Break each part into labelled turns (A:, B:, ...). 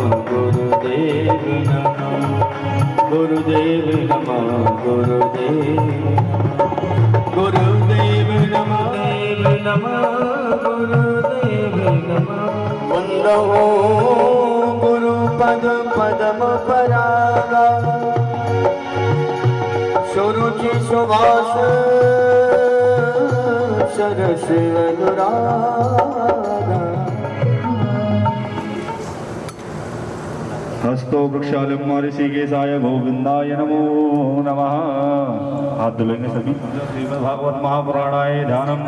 A: गुरुदेव नमः गुरुदेव नमः गुरुदेव नमः गुरुदेव नमः गुरुदेव नमः वंदो गुरुपद पद्म परागा सुरुचि सुभाष सरस अनुरागा
B: हस्तो वृक्षालम ऋषिकेशाय गोविंदाय नमो नमः। हाथ धुलेंगे सभी। श्रीमद् भागवत महापुराणाय ध्यानम।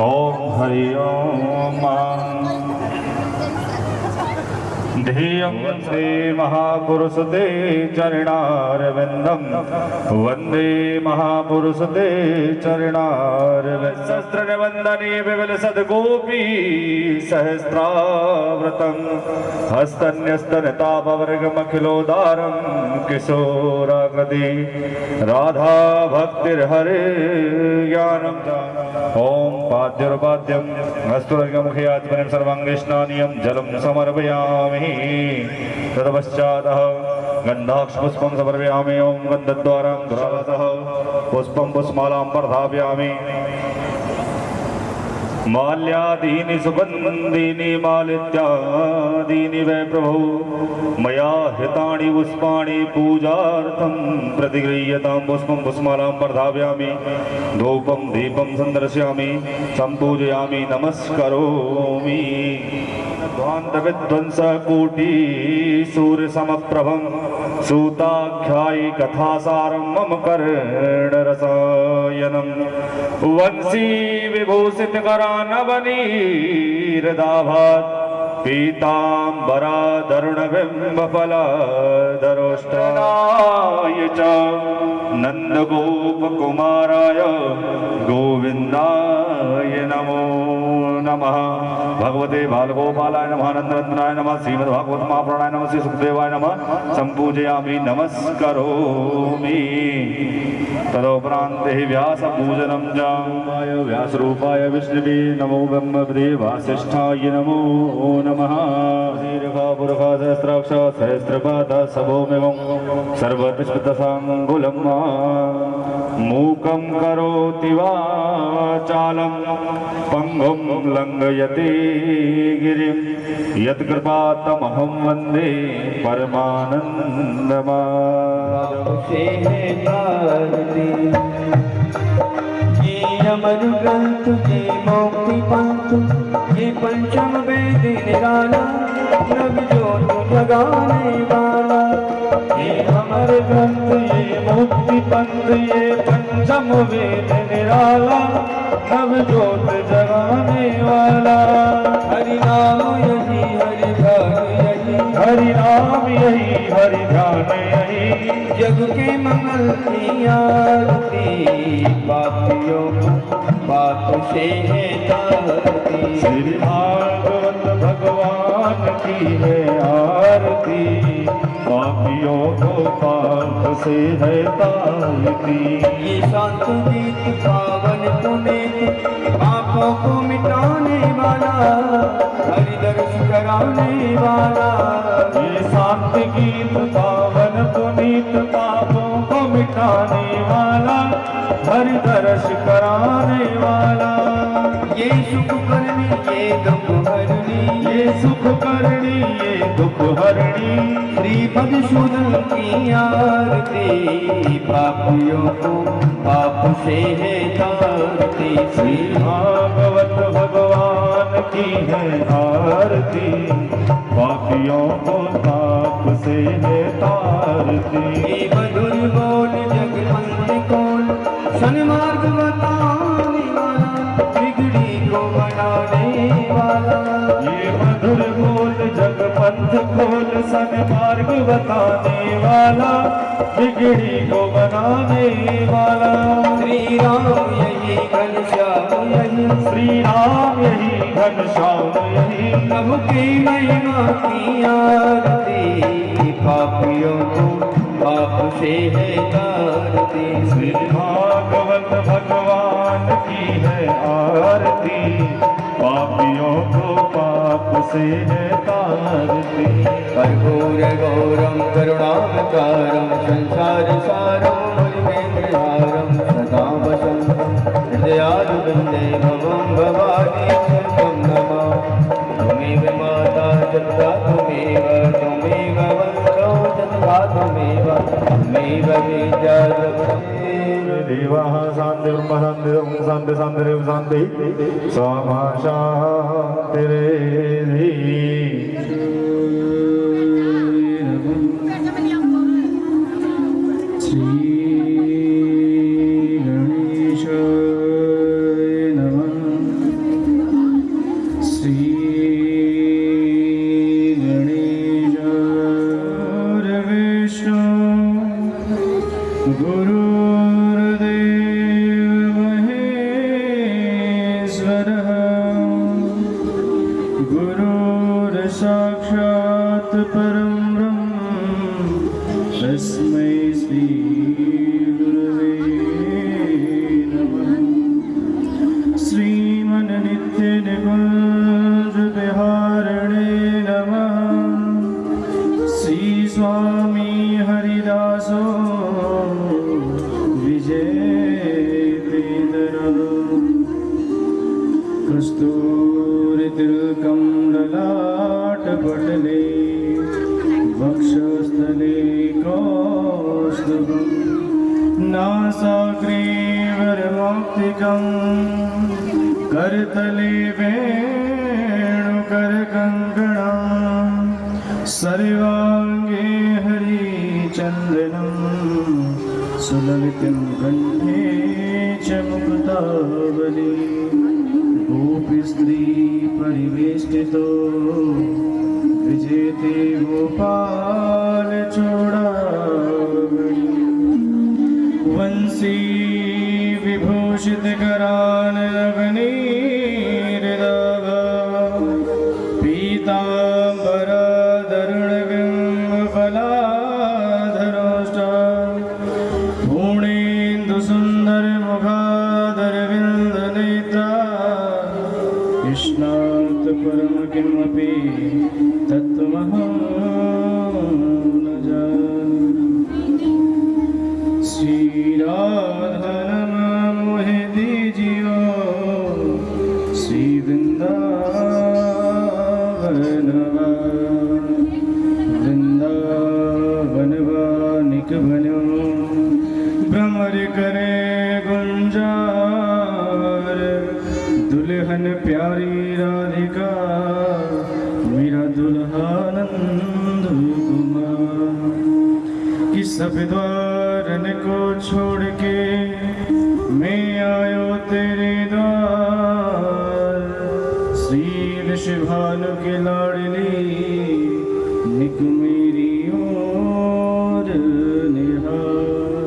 B: ओम हरि ओम। ध्येयं श्री महापुरुष ते चरणारविंदम वंदे महापुरुष ते चरणारविंदम सहस्त्र वंदने विमल सद्गोपी सहस्रावृतं हस्तन्यस्तनतापवर्गमखिलोदारं किशोराकृति राधा भक्तिर्हरे ज्ञानं ओम पाद्योपाद्यं हस्तुर्गमुखे आत्मनं सर्वांगेष्णानियं जलं समर्पयामि ततपश्चातः गन्धाक्षपुष्पं समर्पयामि ओम गन्धद्वारां धरावतः पुष्पं पुष्पमालां प्रधापयामि माल्यादीनि सुगन्धीनि मालित्यादीनि वै प्रभो मया हितानि पुष्पाणि पूजार्थं प्रतिगृह्यतां पुष्पं पुष्पमालां प्रधापयामि धूपं दीपं सन्दर्शयामि सम्पूजयामि नमस्करोमि ध्वान्तविध्वंस कोटि सूर्यसमप्रभं सूताख्यायि कथासारं मम कर्णरसायनं वंशी विभूषितकरानवनीरदाभात् पीताम्बरादरुणबिम्बफलाधरोष्टनाय च नन्दगोपकुमाराय गोविन्दाय नमो नमः। भगवते बालगोपालाय नमः नन्दनन्दनाय नमः श्रीमद्भागवत महापुराणाय नमः श्री सुखदेवाय नमः सम्पूजयामि नमस्करोमि। तदोपरान्ते व्यासपूजनं जाय व्यासरूपाय विष्णवे नमो ब्रह्मपदे वासिष्ठाय नमो नमः। दीर्घपुरुषा सहस्राक्ष सहस्रपाद सभोमिवं सर्वतिष्ठसाङ्गुलं मूकं करोति वाचालं पङ्गुं लङ्घयते गिरिं यत्कृपातमहं वन्दे परमानन्दमाधवम्।
A: ये अमर ग्रंथ ये मुक्ति पंथ ये पंचम वेद निराला नव ज्योत जगाने वाला।
B: ये अमर ग्रंथ ये मुक्ति पंथ ये पंचम वेद निराला नव ज्योत जगाने वाला।
A: हरि नाम यही हरि ध्यान यही
B: हरि नाम यही हरि ध्यान यही
A: जग के मंगल की आरती पापियों पाप से है तारती।
B: श्री भागवत भगवान की है आरती पापियों को पाप से है तारती।
A: ये शांत गीत पावन पुनीत पापों को मिटाने वाला हरि दर्श कराने वाला।
B: ये शांत गीत पावन पुनीत पापों को मिटाने वाला हरि दर्श कराने वाला।
A: ये सुख करनी ये दुख हरनी
B: ये सुख करनी ये दुख हरणी
A: श्री मधुसूदन की आरती पापियों को पाप से है तारती।
B: श्री भागवत भगवान की है आरती पापियों को पाप से है तारती।
A: ये मधुर बोल जगमंद कोल सन्मार्ग बताने वाला बिगड़ी को बनाने वाला।
B: ये मधुर बोल जगपंथ खोल सन्मार्ग बताने वाला बिगड़ी को बनाने वाला।
A: श्री राम यही घनश्याम यही
B: श्री राम यही घनश्याम यही
A: प्रभु की महिमा की आरती पापियों को पाप से है तारती।
B: श्री भागवत भगवान की है आरती, पापियों को पाप से है तारती।
A: कर्पूर गौरम करुणावतारम संसार सारम मुनिवेंद्रहारम सदा वसंतम हृदयारविंदे भवं भवानी शरणं नमः। त्वमेव माता जगता त्वमेव वन्दो जगता त्वमेव विद्या
B: देवाः शान्ति ब्रह्म शान्ति ओम शान्ति शान्तिरेव शान्ति सामा शान्तिरेधि।
C: साक्षात् परं ब्रह्म तस्मै श्री गुरवे नमः। श्रीमन् नित्य निकुंज विहारिणे नमः। श्री स्वामी हरिदासो विजय कस्तूरि तिलकं ललाटपटले वक्षस्थले कौस्तुभं नासाग्रे वरमौक्तिकं करतले वेणुकरकङ्कणं सर्वाङ्गे हरिचन्दनं सुललितं कण्ठे च मुक्तावली। गोपीस्त्री परिवेष्टितो विजेते गोपाल चूड़ामणि। वंशी विभूषित करान् अग्निर्दाभ पीताम्बरधरुणबिम्बफलाधरोष्ट पूर्णेन्दु सुन्दर मुखादरविन्दनेत्रा कृष्णात् परं किमपि तत्त्वमहं न जाने। श्री राधा मोहि दीजियो श्री वृंदावनवानिक बन्यो भ्रमर करे गुंजार। दुल्हन प्यारी राधिका मेरा दुल्हा नंद कुमार। कि सब द्वारन को छोड़ के मैं आयो तेरे द्वार। श्री ऋषभानु की लाडली निक मेरी ओर निहार।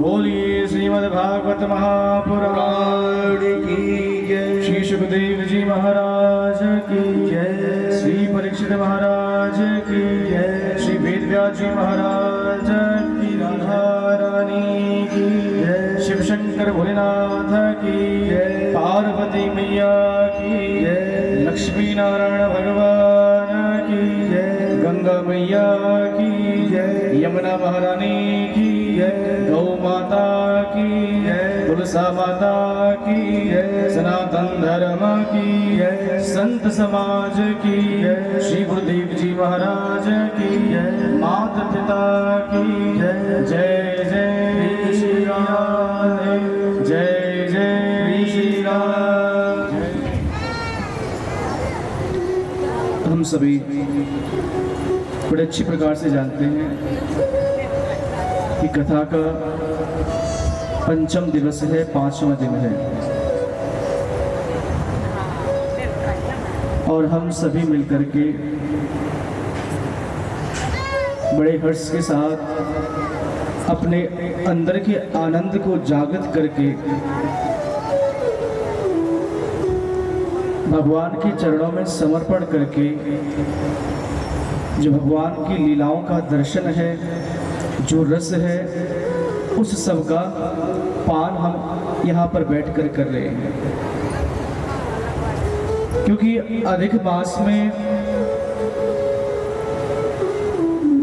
C: बोलिए श्रीमद् भागवत महापुराण
A: की जय।
C: श्री सुखदेव जी महाराज की
A: जय।
C: श्री परीक्षित महाराज की जय। श्री वेदव्यास जी महाराज की राधा रानी की जय। शिव शंकर भोलेनाथ की जय। पार्वती मैया की जय। लक्ष्मी नारायण भगवान की जय। गंगा मैया की जय। यमुना महारानी की जय। गौ माता की जय। तुलसा माता की जय। सनातन धर्म की जय। संत समाज की जय। श्री गुरुदेव जी महाराज की जय। माता पिता की जय। जय जय श्री राम। जय जय श्री राम। हम सभी बड़े अच्छी प्रकार से जानते हैं कि कथा का पंचम दिवस है, 5वां दिन है और हम सभी मिलकर के बड़े हर्ष के साथ अपने अंदर के आनंद को जागृत करके भगवान के चरणों में समर्पण करके जो भगवान की लीलाओं का दर्शन है, जो रस है, उस सब का पान हम यहाँ पर बैठकर कर रहे हैं, क्योंकि अधिक मास में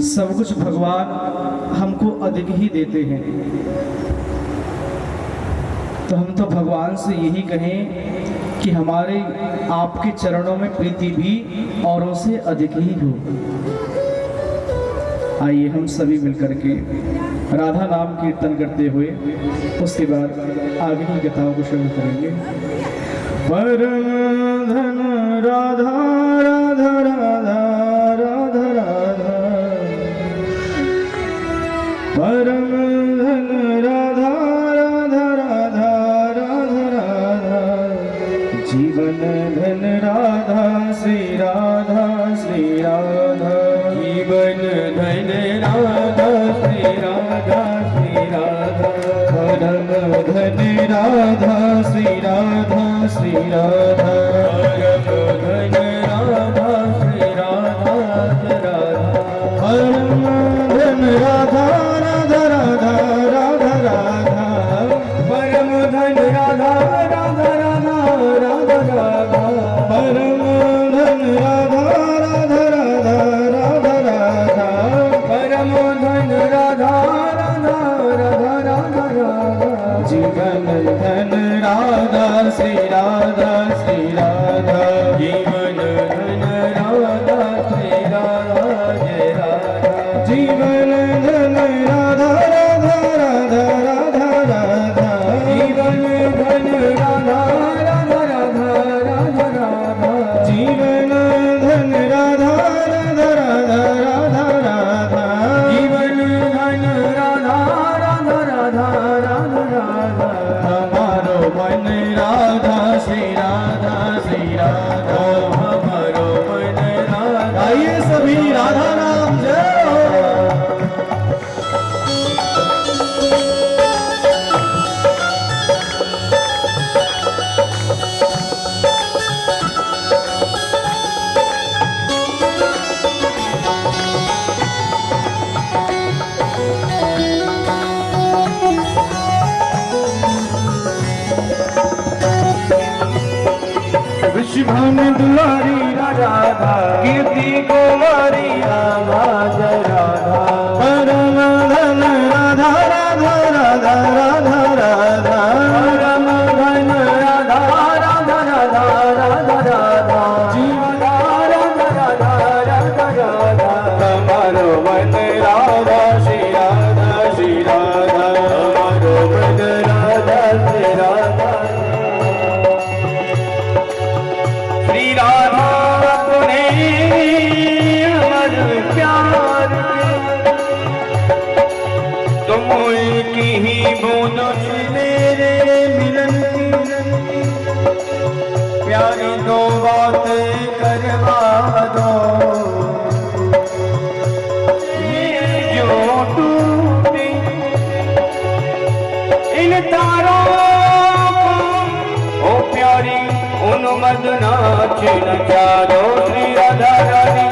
C: सब कुछ भगवान हमको अधिक ही देते हैं। तो हम तो भगवान से यही कहें कि हमारे आपके चरणों में प्रीति भी औरों से अधिक ही हो। आइए हम सभी मिलकर के राधा नाम कीर्तन करते हुए उसके बाद आगे की कथाओं को शुरू करेंगे। परम धन राधा राधा राधा राधा राधा, परम धन राधा राधा राधा राधा राधा, जीवन धन राधा श्री राधा श्री राधा, जीवन धन राधा श्री राधा श्री राधा, परम धन राधा श्री राधा श्री राधा, परम धन राधा श्री राधा राधा, परम धन राधा राधा राधा राधा राधा, परम धन राधा राधा राधा राधा राधा, परम धन राधा राधा राधा राधा राधा, परम धन राधा राधा राधा राधा राधा, जीवन धन राधा श्री राधा श्री राधा, जीवन धन राधा श्री राधा जय राधा, जीवन धन राधा राधा राधा राधा राधा, जीवन धन राधा राधा राधा राधा राधा, जीवन धन राधा राधा राधा राधा राधा, जीवन धन राधा राधा राधा राधा राधा, हमारो मन राधा श्री राधा श्री राधा, हमारो मन राधा। आइए सभी राधा नाम जय हो। विश्वभान दुलारी राधा, कीर्ति कुमारी राधा जय राधा, परम धन राधा राधा राधा राधा राधा, परम धन राधा राधा राधा राधा राधा, जीवन राधा राधा राधा राधा, हमारो मन राधा श्री राधा श्री राधा, हमारो मन राधा श्री राधा श्री राधा अपने अमर प्यार तुम की ही बूंदों से मेरे मिलन की प्यारी दो बात करवा दो, ये जो टूटी इन तारों को ओ प्यारी उन मद नाच नचा दो, श्री राधा रानी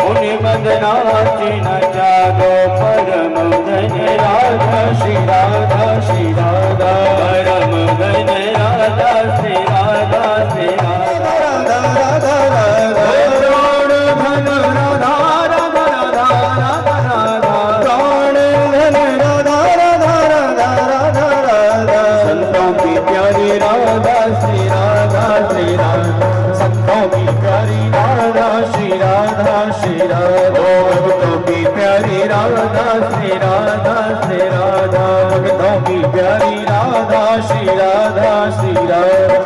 C: उन मद नाच नचा दो, परम धन राधा श्री राधा श्री राधा, परम धन राधा श्री राधा श्री राधा राधा राधा, प्राण धन राधा राधा राधा राधा राधा, प्राण धन राधा राधा राधा राधा राधा, संतों की प्यारी राधा श्री राधा श्री राधा, संतों की प्यारी राधा श्री राधा श्री राधा, भक्तों की प्यारी राधा श्री राधा श्री राधा, भक्तों की प्यारी राधा श्री राधा श्री राधा,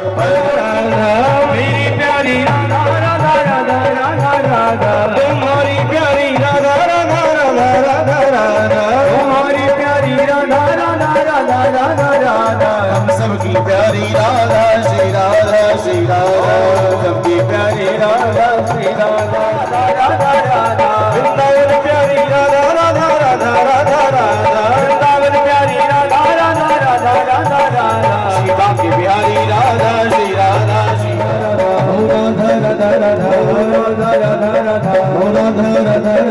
C: मेरी प्यारी राधा राधा राधा राधा राधा, तुम्हारी प्यारी राधा राधा राधा राधा राधा, तुम्हारी प्यारी राधा राधा राधा राधा राधा, हम सबकी प्यारी राधा श्री राधा श्री राधा, सबकी प्यारी राधा श्री राधा राधा राधा, वृंदावन प्यारी राधा राधा राधा राधा राधा, वृंदावन प्यारी राधा राधा राधा राधा राधा, शिवा की प्यारी राधा श्री राधा श्री राधा, राधा राधा राधा राधा राधा राधा, राधा राधा राधा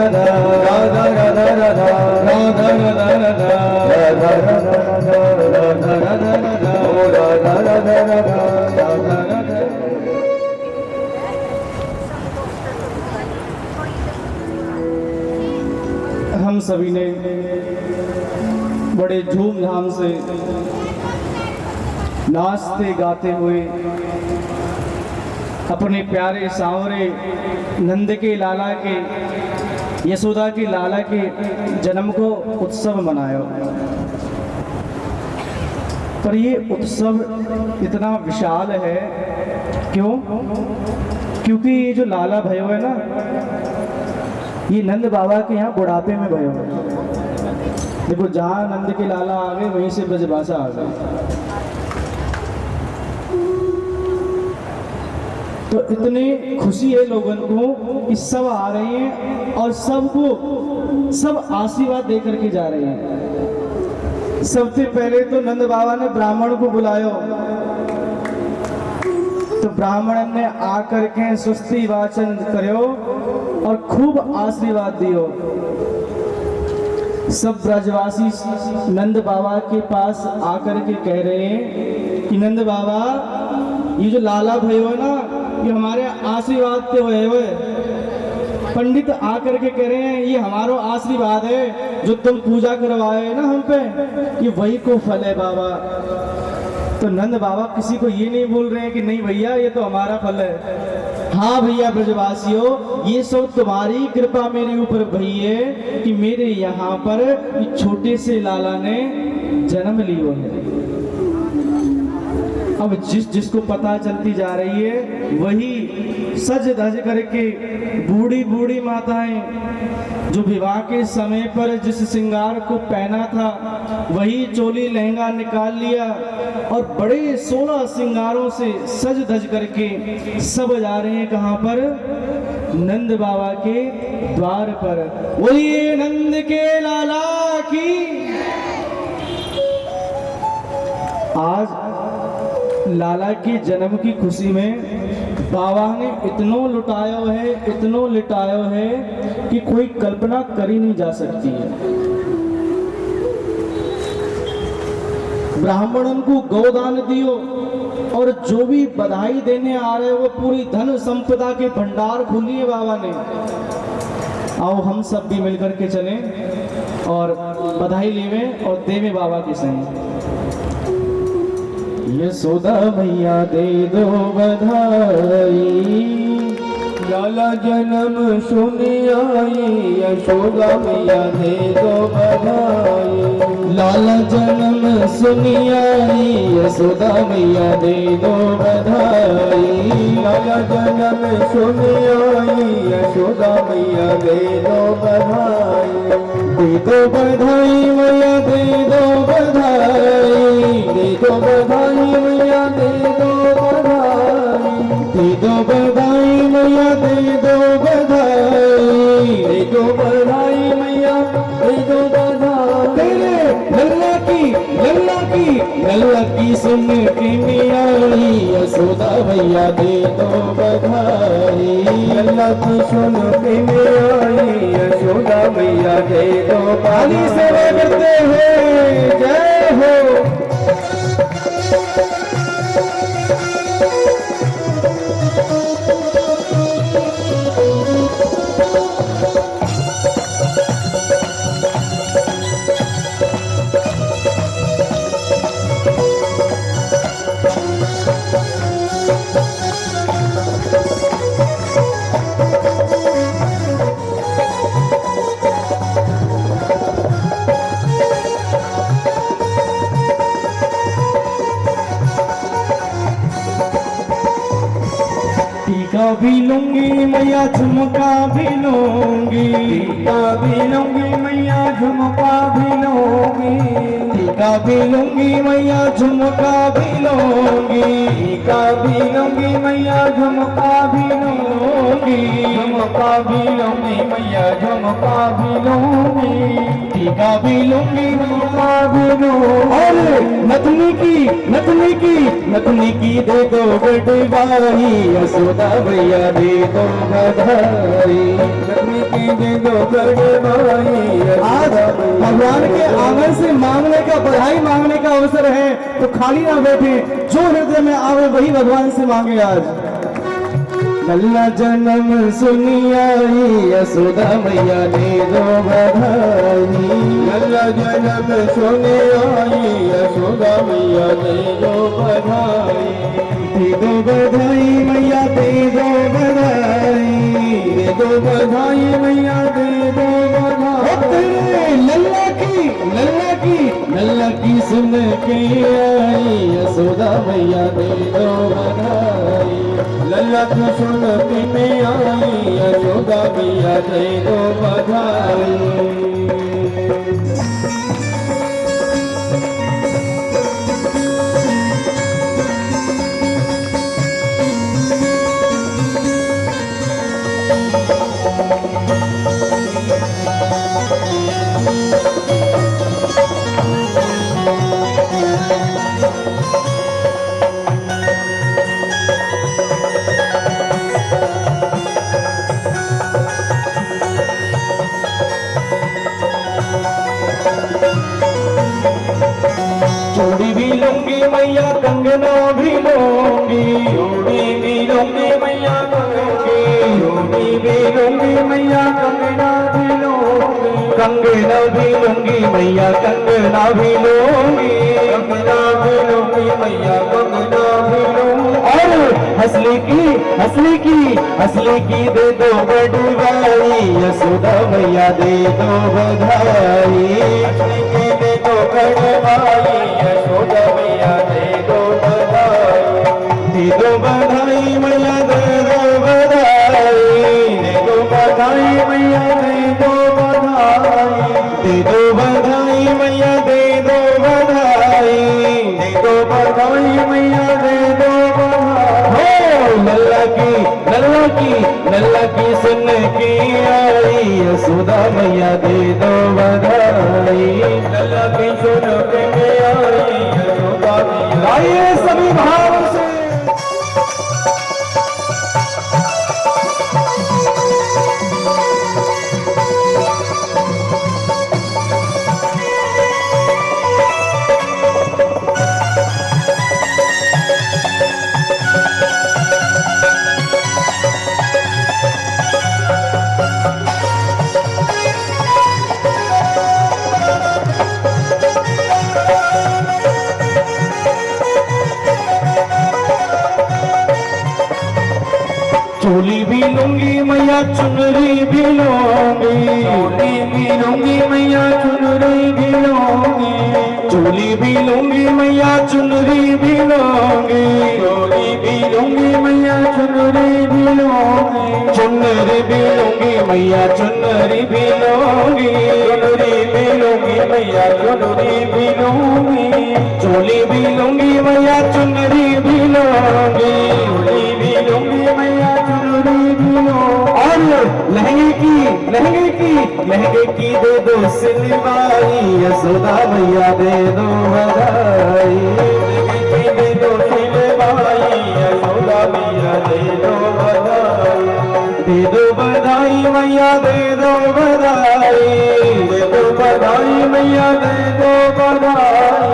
C: राधा राधा राधा, राधा राधा राधा राधा राधा राधा, राधा राधा राधा
A: राधा राधा राधा राधा राधा।
C: हम सभी ने बड़े धूमधाम से नाचते गाते हुए अपने प्यारे सांवरे नंद के लाला के, यशोदा के लाला के जन्म को उत्सव मनाया। पर ये उत्सव इतना विशाल है, क्यों? क्योंकि ये जो लाला भयो है ना, ये नंद बाबा के यहाँ बुढ़ापे में भयो है। देखो, जहाँ नंद के लाला आ गए वहीं से ब्रजभाषा आ गई। तो इतनी खुशी है लोगों को कि सब आ रहे हैं और सबको सब आशीर्वाद दे करके जा रहे हैं। सबसे पहले तो नंद बाबा ने ब्राह्मण को बुलायो, तो ब्राह्मण ने आकर के सुस्ती वाचन करो और खूब आशीर्वाद दियो। सब ब्रजवासी नंद बाबा के पास आकर के कह रहे हैं कि नंद बाबा, ये जो लाला भयो है ना, ये हमारे आशीर्वाद पे हुए। पंडित आकर के कह रहे हैं ये हमारा आशीर्वाद है, जो तुम पूजा करवाए ना हम पे, ये वही को फल है बाबा। तो नंद बाबा किसी को ये नहीं बोल रहे हैं कि नहीं भैया ये तो हमारा फल है। हाँ भैया ब्रजवासियों, ये सब तुम्हारी कृपा मेरे ऊपर भई है कि मेरे यहाँ पर ये छोटे से लाला ने जन्म लियो है। अब जिसको पता चलती जा रही है वही सज धज करके बूढ़ी बूढ़ी माताएं जो विवाह के समय पर जिस श्रृंगार को पहना था वही चोली लहंगा निकाल लिया और बड़े 16 श्रृंगारों से सज धज करके सब जा रहे हैं। कहाँ पर? नंद बाबा के द्वार पर। बोलिए नंद के लाला की। आज लाला के जन्म की खुशी में बाबा ने इतनो लुटायो है, इतनो लुटायो है कि कोई कल्पना करी नहीं जा सकती है। ब्राह्मणों को गोदान दियो और जो भी बधाई देने आ रहे वो पूरी धन संपदा के भंडार खोलिए बाबा ने। आओ हम सब भी मिलकर के चलें और बधाई लेवें और देवें बाबा के संग। यशोदा मैया दे दो बधाई,
A: लाला जन्म सुनी आई, यशोदा मैया दे दो बधाई।
C: लाला जन्म सुनी आई, यशोदा मैया दे दो बधाई।
A: लाला जन्म सुनी आई, यशोदा मैया दे दो बधाई।
C: दे दो बधाई मैया दे दो बधाई,
A: दे दो बधाई मैया दे दो बधाई।
C: दे दो बधाई मैया दे दो बधाई।
A: दे दो बधाई मैया दे दो बधाई।
C: तेरे लल्ला की सुन के मियाई, यशोदा मैया दे दो बधाई।
A: लल्ला की सुन के मियाई, यशोदा मैया दे दो
C: खाली
A: बधाई।
C: सेवा करते हैं, जय हो। टीका भी लूंगी मैया झुमका भी लूंगी।
A: टीका भी लूंगी मैया झुमका भी लूंगी।
C: टीका भी लूंगी मैया झुमका भी लूंगी।
A: टीका भी लूंगी मैया झुमका भी लूंगी। झुमका भी लूंगी मैया झुमका भी लूंगी।
C: टीका भी लूंगी
A: झुमका भी लूंगी।
C: और नथनी की दे दो बड़वाई, यशोदा मैया दे दो बधाई।
A: नथनी की दे दो बड़वाई।
C: आज भगवान के आंगन से मांगने का बधाई बधाई मांगने का अवसर है तो खाली ना बैठे, जो हृदय में आवे वही भगवान से मांगे आज। लल्ला जन्म सुनी आई यशोदा मैया ने दो बधाई,
A: लल्ला जन्म सुने आई यशोदा मैया दे दो बधाई,
C: दे दो बधाई मैया दे दो बधाई,
A: दे दो बधाई मैया दे दो बधाई।
C: लल्ला की सुन के आई यशोदा मैया दे दो बधाई,
A: लल्ला की सुन के में आई यशोदा मैया दे दो बधाई।
C: चूड़ी भी लूंगी मैया कंगना भी लूंगी,
A: चूड़ी भी लूंगी मैया कंगनी, चूड़ी भी लूंगी मैया कंगना भी लूंगी,
C: कंगना भी लूंगी मैया कंगना भी लूंगी,
A: कंगना भी लूंगी मैया कंगना भी लूंगी।
C: और हंसली की दे दो बड़वाई यशोदा मैया दे दो बधाई,
A: हंसली की दे दो बड़वाई यशोदा मैया दे दो बधाई,
C: दे दो बधाई मैया दे दो बधाई,
A: दे दो बधाई मैया दे दो बधाई,
C: दे दो बधाई मैया दे दो बधाई,
A: दे दो बधाई मैया दे दो बधाई।
C: लल्ला की सुन के आई यशोदा मैया दे दो बधाई,
A: लल्ला की सुन के में आई यशोदा मैया।
C: आइए सभी भाव से चोली भी लूंगी मैया चुनरी भी लूंगी,
A: चोली भी लूंगी मैया चुनरी भी लूंगी,
C: चोली भी लूंगी मैया चुनरी भी लूंगी,
A: चोली भी लूंगी मैया चुनरी भी लूंगी,
C: चुनरी भी लूंगी मैया चुनरी भी लूंगी,
A: चुनरी भी लूंगी मैया चुनरी भी लूंगी,
C: चोली भी लूंगी मैया चुनरी भी लूंगी,
A: चोली भी लूंगी मैया चुनरी भी लूंगी।
C: और लहंगे की दे दो सिलवाई यशोदा मैया दे दो बधाई,
A: दे दो सिलवाई यशोदा मैया दे दो बधाई,
C: दे दो बधाई मैया दे दो बधाई,
A: दे दो बधाई मैया दे दो बधाई,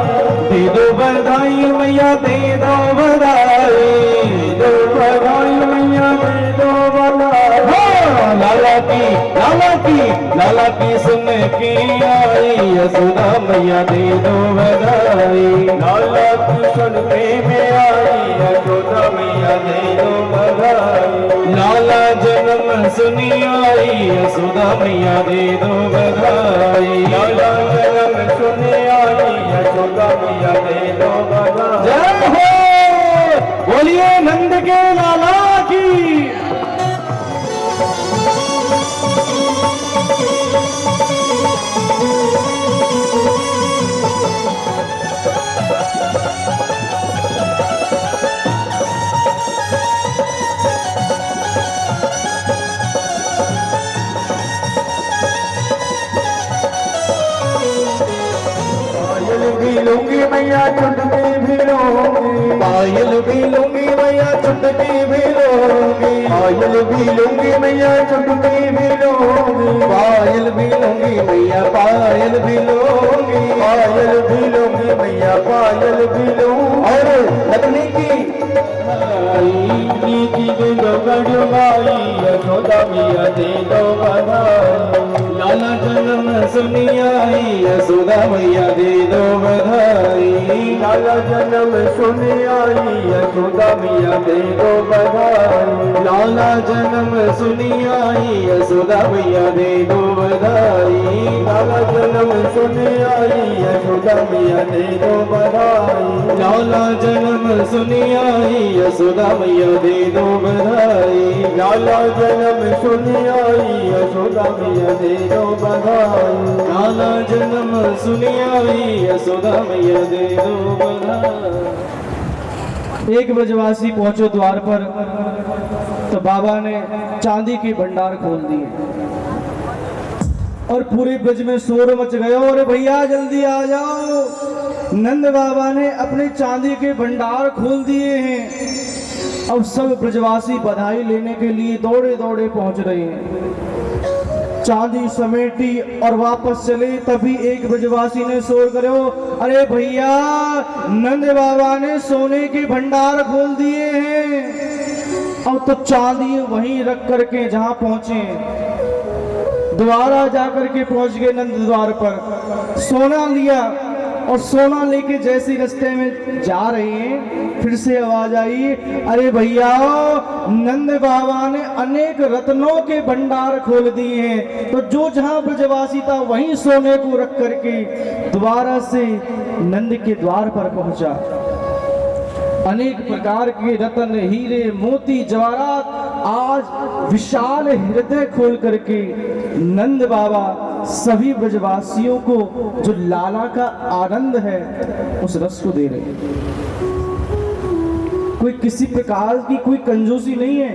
C: दे दो बधाई मैया दे दो बधाई,
A: दे दो बधाई मैया दे दो बधाई।
C: लाला की सुन के आई यशोदा मैया दे दो बधाई,
A: लाला की सुन के में आई यशोदा मैया दे दो बधाई,
C: लाला जन्म सुनी आई यशोदा मैया दे दो बधाई,
A: लाला जन्म सुने आई यशोदा मैया दे दो बधाई।
C: जय हो बोलिए नंद के लाला की।
A: पायल भी लूंगी मैया चुटकी भी लूंगी,
C: पायल भी लूंगी मैया चुटकी भी लूंगी,
A: पायल भी लूंगी मैया चुटकी भी लूंगी,
C: पायल भी लूंगी
A: लूंगी मैया पायल भी लूंगी, पायल भी लूंगी मैया पायल भी लूंगी। और लखनी की दे दो गढ़वाई यशोदा मैया दे दो बधाई, लाला जन्म सुनी आई यशोदा मैया दे दो बधाई, लाला जन्म सुनी आई यशोदा मैया दे दो बधाई, लाला जन्म सुनी आई यशोदा मैया दे दो बधाई, लाला जन्म सुनी आई यशोदा मैया दे दो बधाई, लाला जन्म सुनी आई यशोदा मैया दे दो बधाई, लाला जन्म सुनी आई यशोदा मैया दे दो बधाई, लाला जन्म सुनी आई यशोदा मैया दे दो बधाई।
C: एक ब्रजवासी पहुंचो द्वार पर तो बाबा ने चांदी के भंडार खोल दिए और पूरे ब्रज में शोर मच गया। अरे भैया जल्दी आ जाओ, नंद बाबा ने अपने चांदी के भंडार खोल दिए हैं। अब सब ब्रजवासी बधाई लेने के लिए दौड़े दौड़े पहुंच रहे हैं। चांदी समेटी और वापस चले तभी एक ब्रजवासी ने शोर करो, अरे भैया नंद बाबा ने सोने के भंडार खोल दिए हैं। अब तो चांदी वहीं रख करके जहां पहुंचे दोबारा जाकर के पहुंच गए नंद द्वार पर, सोना लिया और सोना लेके जैसे रास्ते में जा रहे हैं फिर से आवाज आई, अरे भैया नंद बाबा ने अनेक रत्नों के भंडार खोल दिए हैं। तो जो जहां ब्रजवासी था वहीं सोने को रख करके दोबारा से नंद के द्वार पर पहुंचा। अनेक प्रकार के रत्न हीरे मोती जवाहरात आज विशाल हृदय खोल करके नंद बाबा सभी ब्रजवासियों को जो लाला का आनंद है उस रस को दे रहे हैं। कोई किसी प्रकार की कोई कंजूसी नहीं है।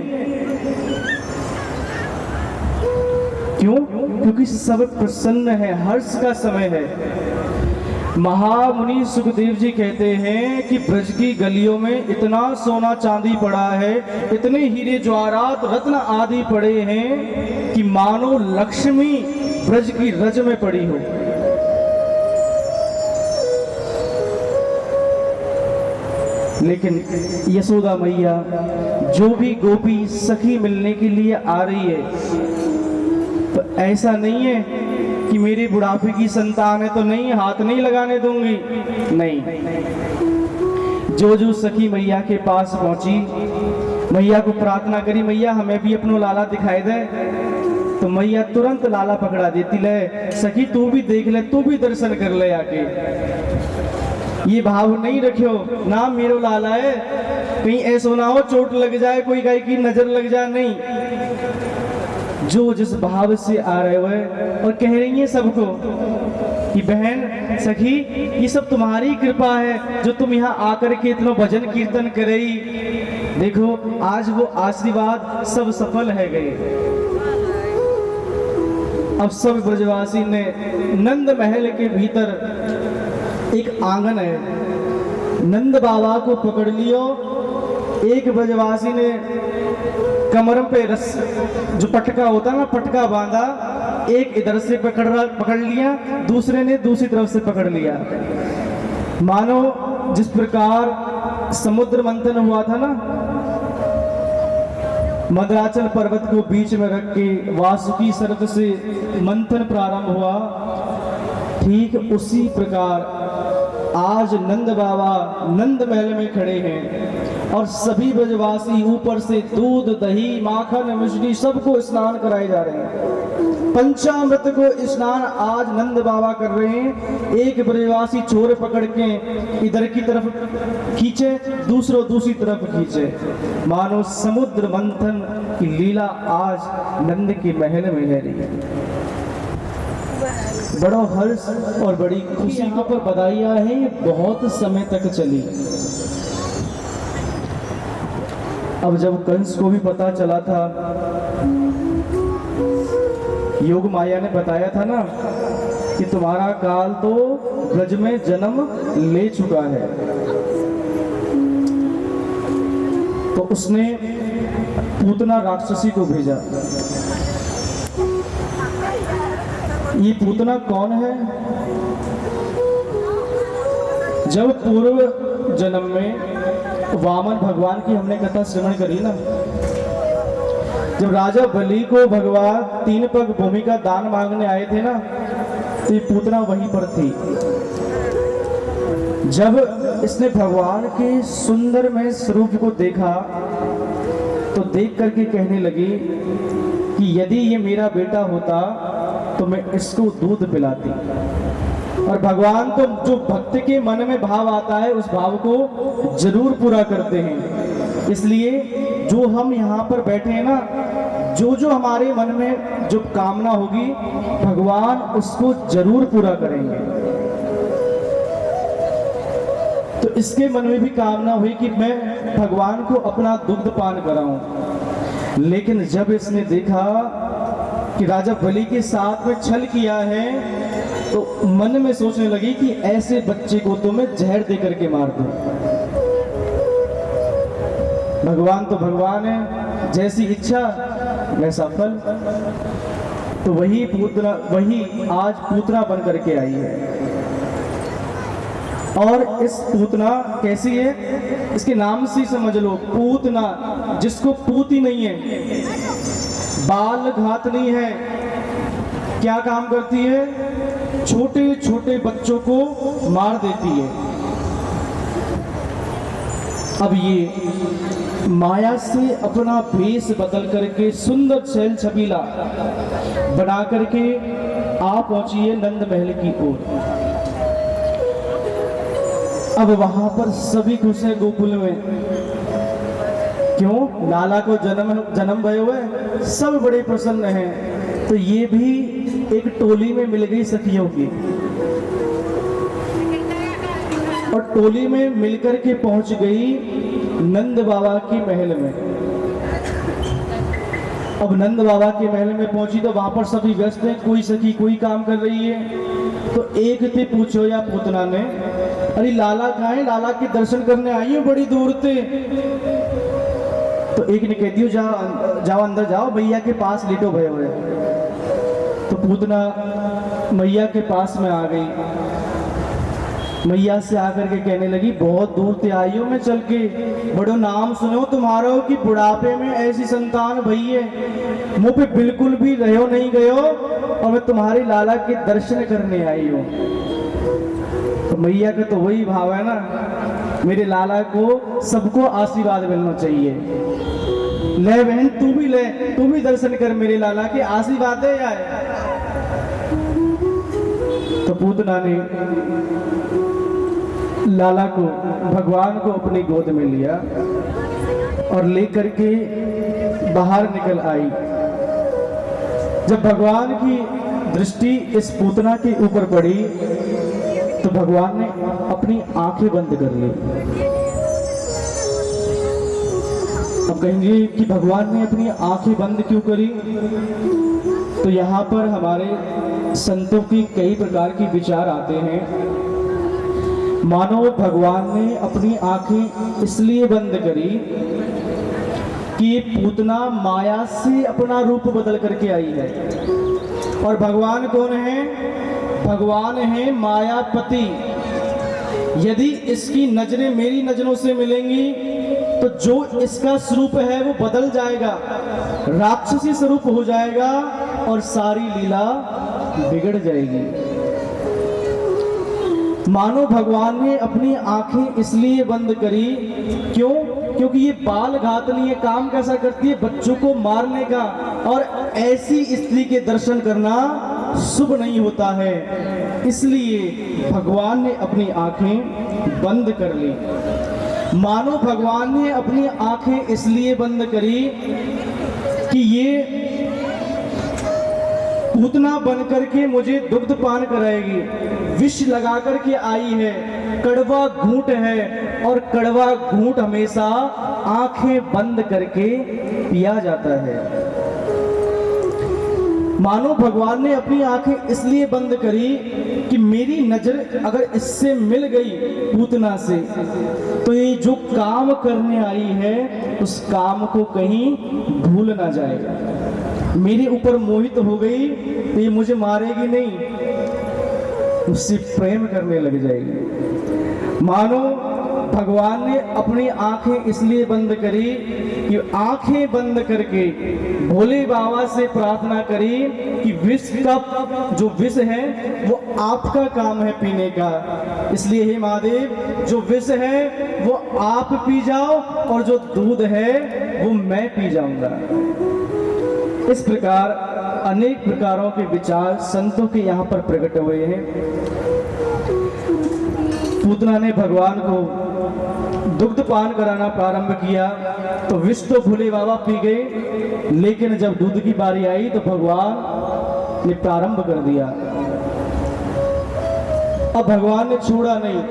C: क्यों? क्योंकि सब प्रसन्न है, हर्ष का समय है। महामुनि सुखदेव जी कहते हैं कि ब्रज की गलियों में इतना सोना चांदी पड़ा है, इतने हीरे जवाहरात रत्न आदि पड़े हैं कि मानो लक्ष्मी ब्रज की रज में पड़ी हो। लेकिन यशोदा मैया जो भी गोपी सखी मिलने के लिए आ रही है तो ऐसा नहीं है कि मेरी बुढ़ापे की संतान है तो नहीं, हाथ नहीं लगाने दूंगी। नहीं, जो जो सखी मैया के पास पहुंची, मैया को प्रार्थना करी, मैया हमें भी अपनो लाला दिखाई दे, तो मैया तुरंत लाला पकड़ा देती, ले सखी तू भी देख ले, तू भी दर्शन कर ले आके। ये भाव नहीं रखियो ना मेरो लाला है, कहीं ऐसा ना हो चोट लग जाए, कोई गाय की नजर लग जाए, नहीं। जो जिस भाव से आ रहे हुए और कह रही है सबको कि बहन सखी ये सब तुम्हारी कृपा है जो तुम यहाँ आकर के इतना भजन कीर्तन कर रही। देखो आज वो आशीर्वाद सब सफल है गए। अब सब ब्रजवासी ने नंद महल के भीतर एक आंगन है, नंद बाबा को पकड़ लियो। एक ब्रजवासी ने कमर पे रस जो पटका होता ना, पटका बांधा, एक इधर से पकड़ लिया, दूसरे ने दूसरी तरफ से पकड़ लिया। मानो जिस प्रकार समुद्र मंथन हुआ था ना, मद्राचल पर्वत को बीच में रख के वासुकी सर्प से मंथन प्रारंभ हुआ, ठीक उसी प्रकार आज नंद बाबा नंद महल में खड़े हैं और सभी ब्रजवासी ऊपर से दूध दही माखन मिश्री सबको स्नान कराए जा रहे हैं। पंचामृत को स्नान आज नंद बाबा कर रहे हैं। एक ब्रजवासी छोर पकड़ के इधर की तरफ खींचे, दूसरों दूसरी तरफ खींचे, मानो समुद्र मंथन की लीला आज नंद के महल में है रही है। बड़ा हर्ष और बड़ी खुशी के पर बधाइयां हैं, बहुत समय तक चली। अब जब कंस को भी पता चला था, योग माया ने बताया था ना कि तुम्हारा काल तो ब्रज में जन्म ले चुका है, तो उसने पूतना राक्षसी को भेजा ये पूतना कौन है? जब पूर्व जन्म में वामन भगवान की हमने कथा श्रवण करी ना, जब राजा बलि को भगवान 3 पग भूमि का दान मांगने आए थे ना, तो ये पूतना वहीं पर थी। जब इसने भगवान के सुंदर में स्वरूप को देखा तो देख करके कहने लगी कि यदि ये मेरा बेटा होता तो मैं इसको दूध पिलाती। और भगवान तो जो भक्त के मन में भाव आता है उस भाव को जरूर पूरा करते हैं। इसलिए जो हम यहाँ पर बैठे हैं ना, जो जो हमारे मन में जो कामना होगी भगवान उसको जरूर पूरा करेंगे। तो इसके मन में भी कामना हुई कि मैं भगवान को अपना दुग्ध पान कराऊं। लेकिन जब इसने देखा कि राजा बलि के साथ में छल किया है तो मन में सोचने लगी कि ऐसे बच्चे को तो मैं जहर दे करके मार दूं। भगवान तो भगवान है, जैसी इच्छा वैसा फल। तो वही आज पूतना बन करके आई है। और इस पूतना कैसी है, इसके नाम से समझ लो, पूतना, जिसको पूत ही नहीं है, बाल घात नहीं है। क्या काम करती है? छोटे छोटे बच्चों को मार देती है। अब ये माया से अपना भेष बदल करके सुंदर छैल छबीला बना करके आ पहुंची है नंद महल की ओर। अब वहां पर सभी खुश है गोकुल में। क्यों? लाला को जन्म भय हुए, सब बड़े प्रसन्न हैं। तो ये भी एक टोली में मिल गई सखियों की, और टोली में मिलकर के पहुंच गई नंद बाबा की महल में। अब नंद बाबा के महल में पहुंची तो वहां पर सभी व्यस्त हैं, कोई सखी कोई काम कर रही है। तो एक थे पूछो या पूतना ने, अरे लाला कहाँ है? लाला के दर्शन करने आई हूँ बड़ी दूर से। तो एक ने कह दियो जाओ अंदर जाओ, भैया के पास लेटो भय हुए। तो पूतना मैया के पास में आ गई। मैया से आकर के कहने लगी, बहुत दूर से आई हूँ मैं चल के, बड़ो नाम सुनो तुम्हारा कि बुढ़ापे में ऐसी संतान भई है, मुंह पे बिल्कुल भी रहो नहीं गयो, और मैं तुम्हारे लाला के दर्शन करने आई हूँ। तो मैया का तो वही भाव है ना, मेरे लाला को सबको आशीर्वाद मिलना चाहिए। ले बहन तू भी ले, तू भी दर्शन कर मेरे लाला के, आशीर्वाद दे आए। तो पूतना ने लाला को, भगवान को अपनी गोद में लिया और लेकर के बाहर निकल आई। जब भगवान की दृष्टि इस पूतना के ऊपर पड़ी तो भगवान ने अपनी आंखें बंद कर ली। अब कहेंगे कि भगवान ने अपनी आंखें बंद क्यों करी? तो यहाँ पर हमारे संतों की कई प्रकार के विचार आते हैं। मानो भगवान ने अपनी आंखें इसलिए बंद करी कि ये पूतना माया से अपना रूप बदल करके आई है। और भगवान कौन है? भगवान है मायापति। यदि इसकी नजरें मेरी नजरों से मिलेंगी तो जो इसका स्वरूप है वो बदल जाएगा, राक्षसी स्वरूप हो जाएगा और सारी लीला बिगड़ जाएगी। मानो भगवान ने अपनी आंखें इसलिए बंद करी, क्यों? क्योंकि ये बाल घातनी है, काम कैसा करती है? बच्चों को मारने का, और ऐसी स्त्री के दर्शन करना शुभ नहीं होता है। इसलिए भगवान ने अपनी आंखें बंद कर ली। मानो भगवान ने अपनी आंखें इसलिए बंद करी कि ये पूतना बन करके मुझे दुग्ध पान कराएगी, विष लगा करके आई है, कड़वा घूंट है, और कड़वा घूंट हमेशा आंखें बंद करके पिया जाता है। मानो भगवान ने अपनी आंखें इसलिए बंद करी कि मेरी नजर अगर इससे मिल गई पूतना से तो ये जो काम करने आई है उस काम को कहीं भूल ना जाएगा। मेरे ऊपर मोहित हो गई तो ये मुझे मारेगी नहीं, उससे प्रेम करने लग जाएगी। मानो भगवान ने अपनी आंखें इसलिए बंद करी कि आंखें बंद करके भोले बाबा से प्रार्थना करी कि विष का जो विष है वो आपका काम है पीने का, इसलिए हे महादेव जो विष है वो आप पी जाओ और जो दूध है वो मैं पी जाऊंगा। इस प्रकार अनेक प्रकारों के विचार संतों के यहाँ पर प्रकट हुए हैं। पूतना ने भगवान को दुग्ध पान कराना प्रारंभ किया तो विष तो भोले बाबा पी गए, लेकिन जब दूध की बारी आई तो भगवान ने प्रारंभ कर दिया। अब भगवान ने छोड़ा नहीं,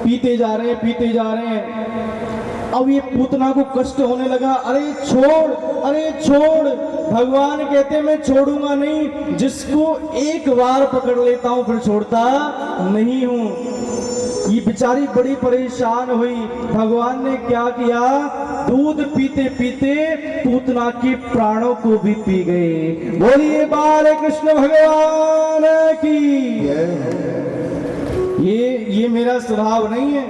C: पीते जा रहे हैं, पीते जा रहे हैं। अब ये पूतना को कष्ट होने लगा, अरे छोड़, अरे छोड़। भगवान कहते मैं छोड़ूंगा नहीं, जिसको एक बार पकड़ लेता हूं फिर छोड़ता नहीं हूं। ये बेचारी बड़ी परेशान हुई। भगवान ने क्या किया, दूध पीते पीते पूतना के प्राणों को भी पी गए। बोलिए बाल कृष्ण भगवान की। ये मेरा स्वभाव नहीं है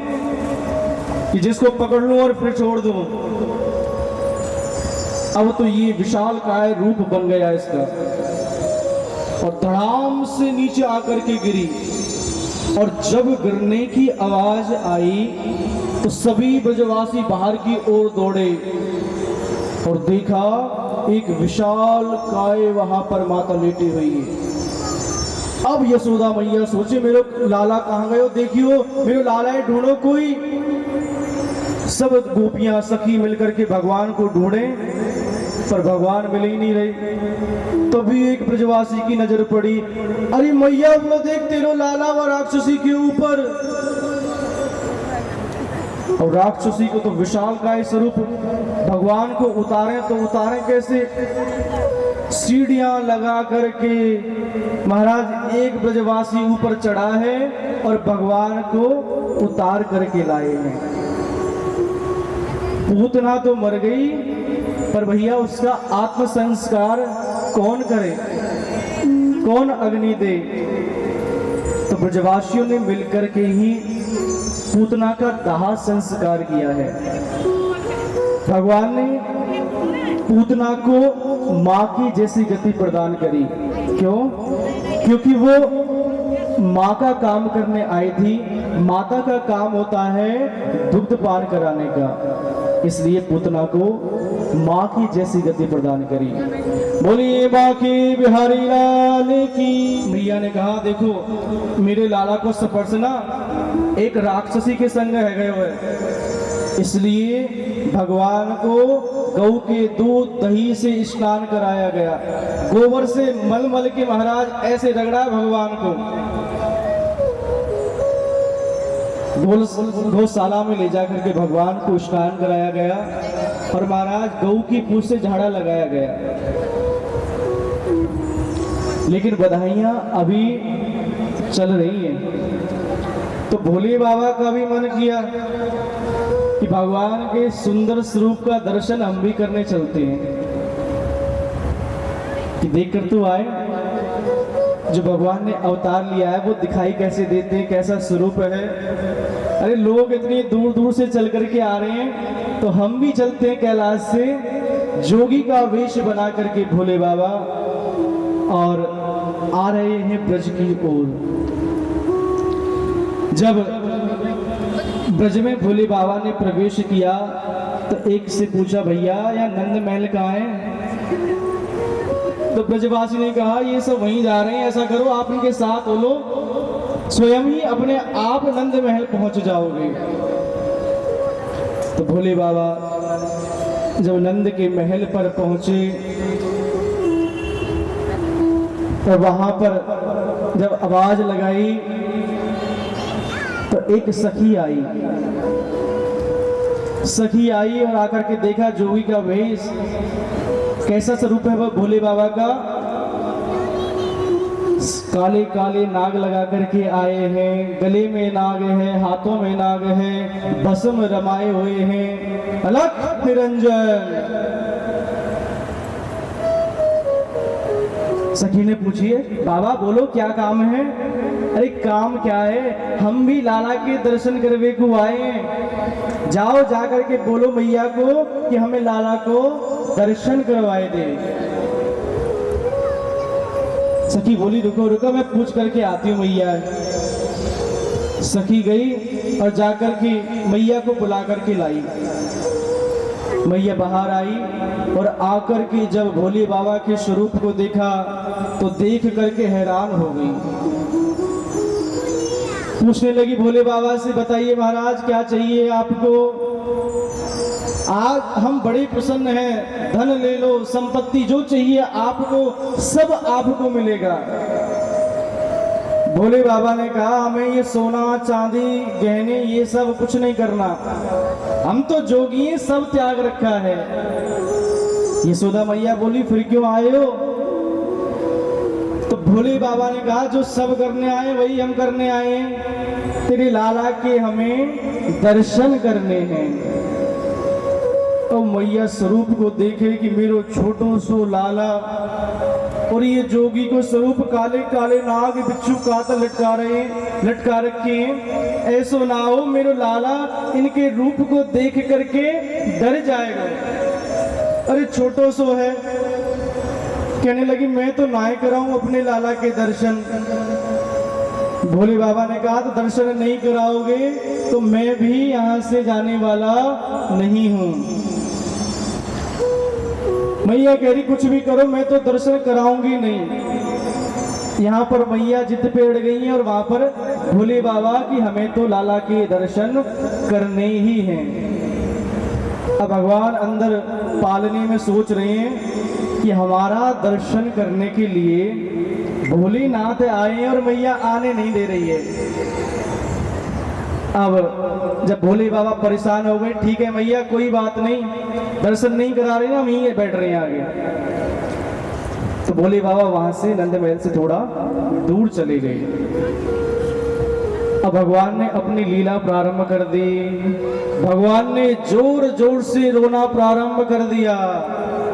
C: कि जिसको पकड़ लूं और फिर छोड़ दूं। अब तो ये विशाल काय रूप बन गया इसका, और धड़ाम से नीचे आकर के गिरी। और जब गिरने की आवाज आई तो सभी ब्रजवासी बाहर की ओर दौड़े और देखा एक विशाल काय वहां पर माता लेटी हुई है। अब यशोदा मैया सोचे मेरे लाला कहाँ गए हो, देखियो मेरे लाला है, ढूंढो कोई। सब गोपियां सखी मिलकर के भगवान को ढूंढे पर भगवान मिल ही नहीं रहे। तभी एक ब्रजवासी की नजर पड़ी, अरे मैया वो देख तेरो लाला व राक्षसी के ऊपर। और राक्षसी को तो विशाल काय स्वरूप भगवान को उतारे तो उतारे कैसे, सीढ़ियां लगा करके महाराज एक ब्रजवासी ऊपर चढ़ा है और भगवान को उतार करके लाए हैं। पूतना तो मर गई पर भैया उसका आत्म संस्कार कौन करे, कौन अग्नि दे। तो ब्रजवासियों ने मिलकर के ही पूतना का दाह संस्कार किया है। भगवान ने पूतना को मां की जैसी गति प्रदान करी। क्यों? क्योंकि वो मां का काम करने आई थी। माता का काम होता है दुग्ध पान कराने का, इसलिए पूतना को मां की जैसी गति प्रदान करी। बोलिए बाकी बिहारी लाल की। मैया ने कहा देखो मेरे लाला को स्पर्शना एक राक्षसी के संग है गए हुए, इसलिए भगवान को गौ के दूध दही से स्नान कराया गया। गोबर से मल मल के महाराज ऐसे रगड़ा भगवान को। गौशाला में ले जाकर के भगवान को स्नान कराया गया और महाराज गौ की पूंछ से झाड़ा लगाया गया। लेकिन बधाइयां अभी चल रही हैं। तो भोले बाबा का भी मन किया कि भगवान के सुंदर स्वरूप का दर्शन हम भी करने चलते हैं, कि देखकर तो आए जो भगवान ने अवतार लिया है वो दिखाई कैसे देते हैं, कैसा स्वरूप है। अरे लोग इतनी दूर दूर से चल करके आ रहे हैं तो हम भी चलते हैं कैलाश से जोगी का वेश बना करके भोले बाबा, और आ रहे हैं ब्रज की ओर। जब ब्रज में भोले बाबा ने प्रवेश किया तो एक से पूछा भैया या नंद महल कहाँ है? तो ब्रजवासी ने कहा ये सब वहीं जा रहे हैं, ऐसा करो आप इनके साथ हो लो, स्वयं ही अपने आप नंद महल पहुंच जाओगे। तो भोले बाबा जब नंद के महल पर पहुंचे तो वहां पर जब आवाज लगाई तो एक सखी आई और आकर के देखा जोगी का वेश, कैसा स्वरूप है वह भोले बाबा का। काले काले नाग लगा करके आए हैं, गले में नाग है, हाथों में नाग है, भस्म रमाए हुए हैं, अलख निरंजन। सखी ने पूछिए बाबा बोलो क्या काम है। अरे काम क्या है, हम भी लाला के दर्शन करवे को आए हैं। जाओ जा करके बोलो मैया को कि हमें लाला को दर्शन करवाए दे। सखी बोली रुको रुको मैं पूछ करके आती हूँ मैया। सखी गई और जाकर के मैया को बुला करके लाई। मैया बाहर आई और आकर के जब भोले बाबा के स्वरूप को देखा तो देख करके हैरान हो गई। पूछने लगी भोले बाबा से बताइए महाराज क्या चाहिए आपको। आज हम बड़े प्रसन्न हैं, धन ले लो, संपत्ति जो चाहिए आपको सब आपको मिलेगा। भोले बाबा ने कहा हमें ये सोना चांदी गहने ये सब कुछ नहीं करना, हम तो जोगी हैं, सब त्याग रखा है। यशोदा मैया बोली फिर क्यों आए हो। तो भोले बाबा ने कहा जो सब करने आए वही हम करने आए हैं, तेरे लाला के हमें दर्शन करने हैं। तो मैया स्वरूप को देखे कि मेरो छोटो सो लाला और ये जोगी को स्वरूप काले काले नाग बिच्छू कातर लटका रखे हैं। ऐसो ना हो मेरो लाला इनके रूप को देख करके डर जाएगा। अरे छोटो सो है, कहने लगी मैं तो ना कराऊं अपने लाला के दर्शन। भोले बाबा ने कहा तो दर्शन नहीं कराओगे तो मैं भी यहाँ से जाने वाला नहीं हूँ। मैया कह रही कुछ भी करो मैं तो दर्शन कराऊंगी नहीं। यहाँ पर मैया जिद पे अड़ गई हैं और वहां पर भोले बाबा की हमें तो लाला के दर्शन करने ही हैं। अब भगवान अंदर पालने में सोच रहे हैं कि हमारा दर्शन करने के लिए भोलेनाथ आए हैं और मैया आने नहीं दे रही है। अब जब भोले बाबा परेशान हो गए, ठीक है मैया कोई बात नहीं, दर्शन नहीं करा रहे ना, हम यहीं बैठ रहे हैं आगे। तो भोले बाबा वहां से नंद महल से थोड़ा दूर चले गए। अब भगवान ने अपनी लीला प्रारंभ कर दी। भगवान ने जोर जोर से रोना प्रारंभ कर दिया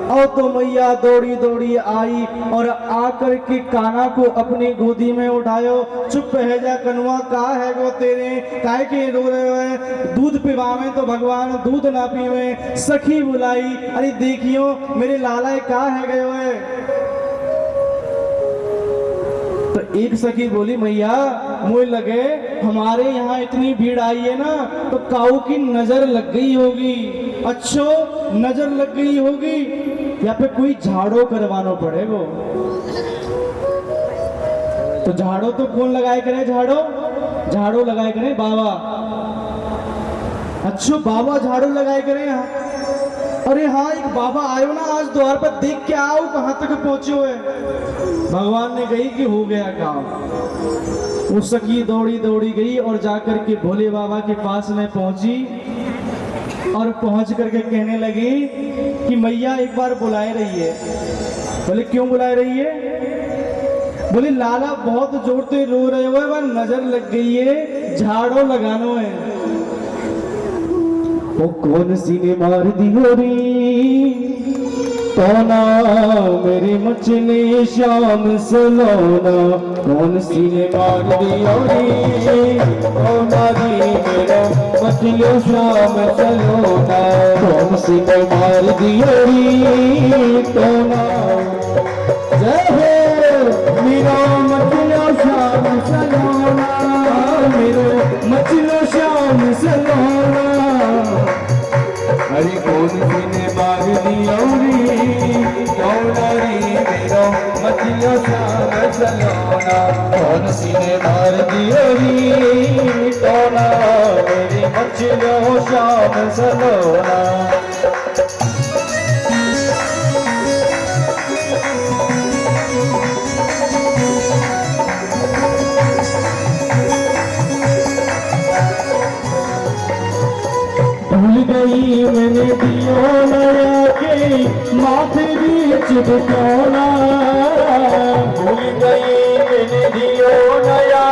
C: और तो मैया दौड़ी दौड़ी आई और आकर के कान्हा को अपनी गोदी में उठायो। चुप है जा कनुआ, का है वो तेरे काय के रो रहे हो, दूध पिवावे तो भगवान दूध ना पीवे। सखी बुलाई, अरे देखियो मेरे लाला का है गए हुए। तो एक सखी बोली मैया मुझे लगे हमारे यहाँ इतनी भीड़ आई है ना तो काऊ की नजर लग गई होगी। अच्छो नजर लग गई होगी या पे कोई झाड़ो करवाना पड़ेगा। तो झाड़ो तो कौन लगाए करे, झाड़ो लगाए करे बाबा। अच्छो बाबा झाड़ू लगाए करे यहाँ। अरे हाँ एक बाबा आयो ना आज द्वार पर, देख के आओ कहाँ तक पहुंचे हुए। भगवान ने कही कि हो गया काम। वो सखी दौड़ी दौड़ी गई और जाकर के भोले बाबा के पास में पहुंची और पहुंच करके कहने लगी कि मैया एक बार बुलाए रही है। बोले क्यों बुलाए रही है। बोले लाला बहुत जोर से रो रहे हुए, वह नजर लग गई है, झाड़ो लगानो है। वो कौन सी ने मार दी हो री टोना मेरी मछली श्याम सलोना। कौन सी ने मार दी हो री टोना दी मेरा मछली श्याम सलोना। कौन सी ने मार दी हो री टोना। जय हो मेरा मछली श्याम सलोना, मेरा मछली श्याम सलोना। अरे कौन सी ने मार दी औरी टोनारी मेरा मछलियों श्याम सलोना। कौन सी ने मार दी औरी टोना मेरी मछलियों श्याम सलोना। भूल गई मैंने दियो नया के माथे बीच बिठौना। भूल गई मैंने दियो नया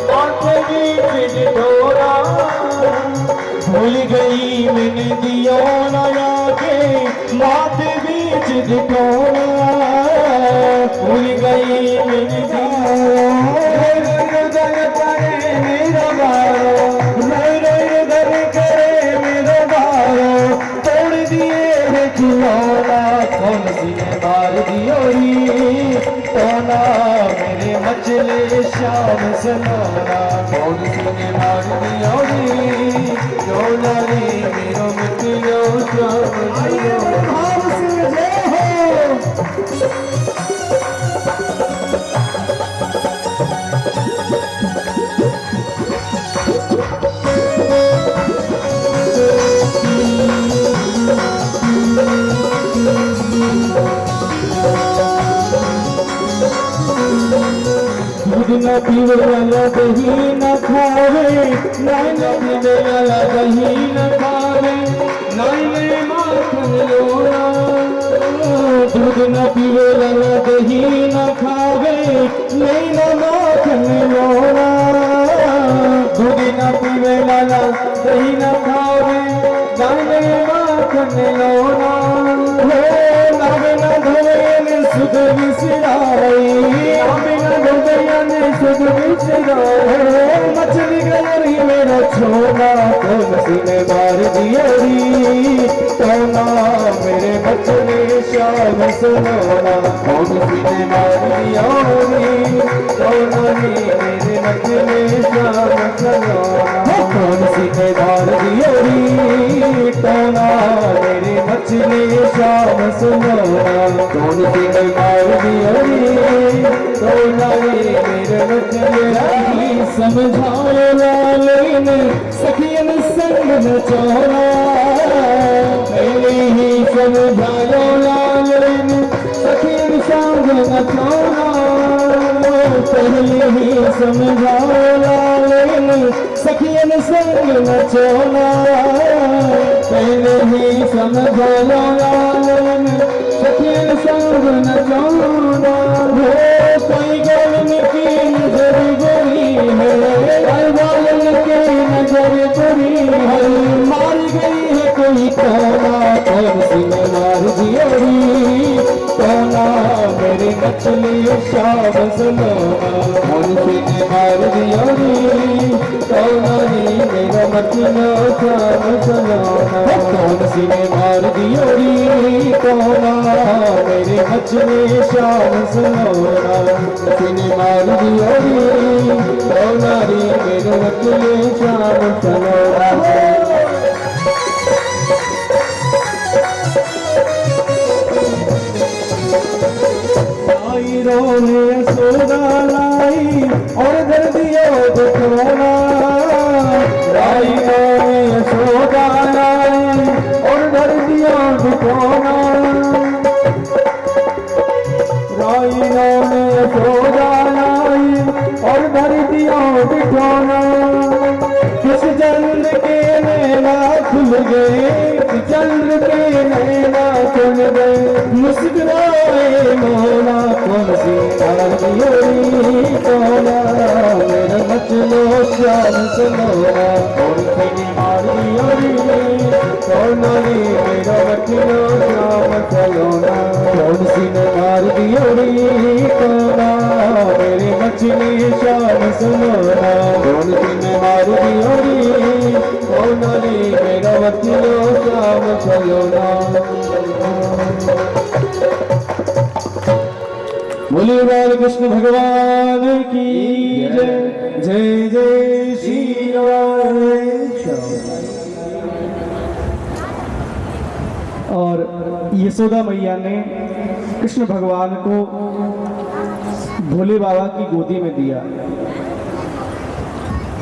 C: माथे बीच बिठौना। भूल गई मैंने दियो नया के माथे बीच
A: बीच दिखोना भूल गई मेरी दर करे मेरा बारो दर करे मेरा बारो तोड़ दिए है खिलौना कौन सी ने मार दियोरी टोना मेरे मचले शाम सलोना कौन सी ने मार दियोरी टोना रे मेरो मिलो शाम सलोना भाव से जय हो दूध न पीवे वाला दही न खावे नाई न पीवे वाला दही न खावे नाई ने माखन लोना दूध न पीवे वाला दही न खावे नाई न माखन लोना दूध न पीवे वाला दही न खावे नाई ने माखन लोना नावे न धोवे ने सुध विसराई नावे न धोवे ने सुध विसराई मछली गलरी मेरा छोना कौन सी ने मार दियोरी टोना मेरे मछली शाम सलोना कौन सी ने मार दियोरी टोना मेरे मछली शाम सलोना कौन सी ने मार दियोरी टोना मेरे मछली शाम सलोना कौन सी ने मार दियोरी टोना मेरे मछली समझाओ लालेन सखियन संग न चोरा पहले ही समझाओ लालेन सखियन संग न चोरा पहले ही समझाओ लालेन सखियन संग न चोरा पहले ही समझाओ लालेन सखियन संग न चोरा कोई गल की नजर गोरी है अलवालन के नजर गोरी है मार गई है कोई टोना कौन सी ने मार दियोरी टोना मेरे मछली शाम सलोना कौन सी ने मार दियोरी टोना मेरा मछली शाम सलोना कौन सी ने मार दियोरी टोना मेरे मछली शाम सलोना किसी ने मार दियोरी टोना मेरे मछली शाम सलोना आई रोने यशोदा लाई और दर्दियों दुखोना आई रोने यशोदा लाई और दर्दियों दुखोना राई रोने यशोदा लाई और दर्दियों दुखोना किस चंद्र के नैना खुल गए चंद्र के नैना खुल गए मुस्कुराए मोना कौन सी दियोरी टोना मेरा मचलो श्याम सलोना कौन सी मार दियोरी टोना मेरा मचलो श्याम सलोना कौन सी ने मार दियोरी टोना मेरी मछली श्याम सलोना कौन सी ने मार दियोरी टोना मेरा मचलो श्याम सलोना बोले बाल कृष्ण भगवान की जय जय जय श्री राम। और यशोदा मैया ने कृष्ण भगवान को भोले बाबा की गोदी में दिया।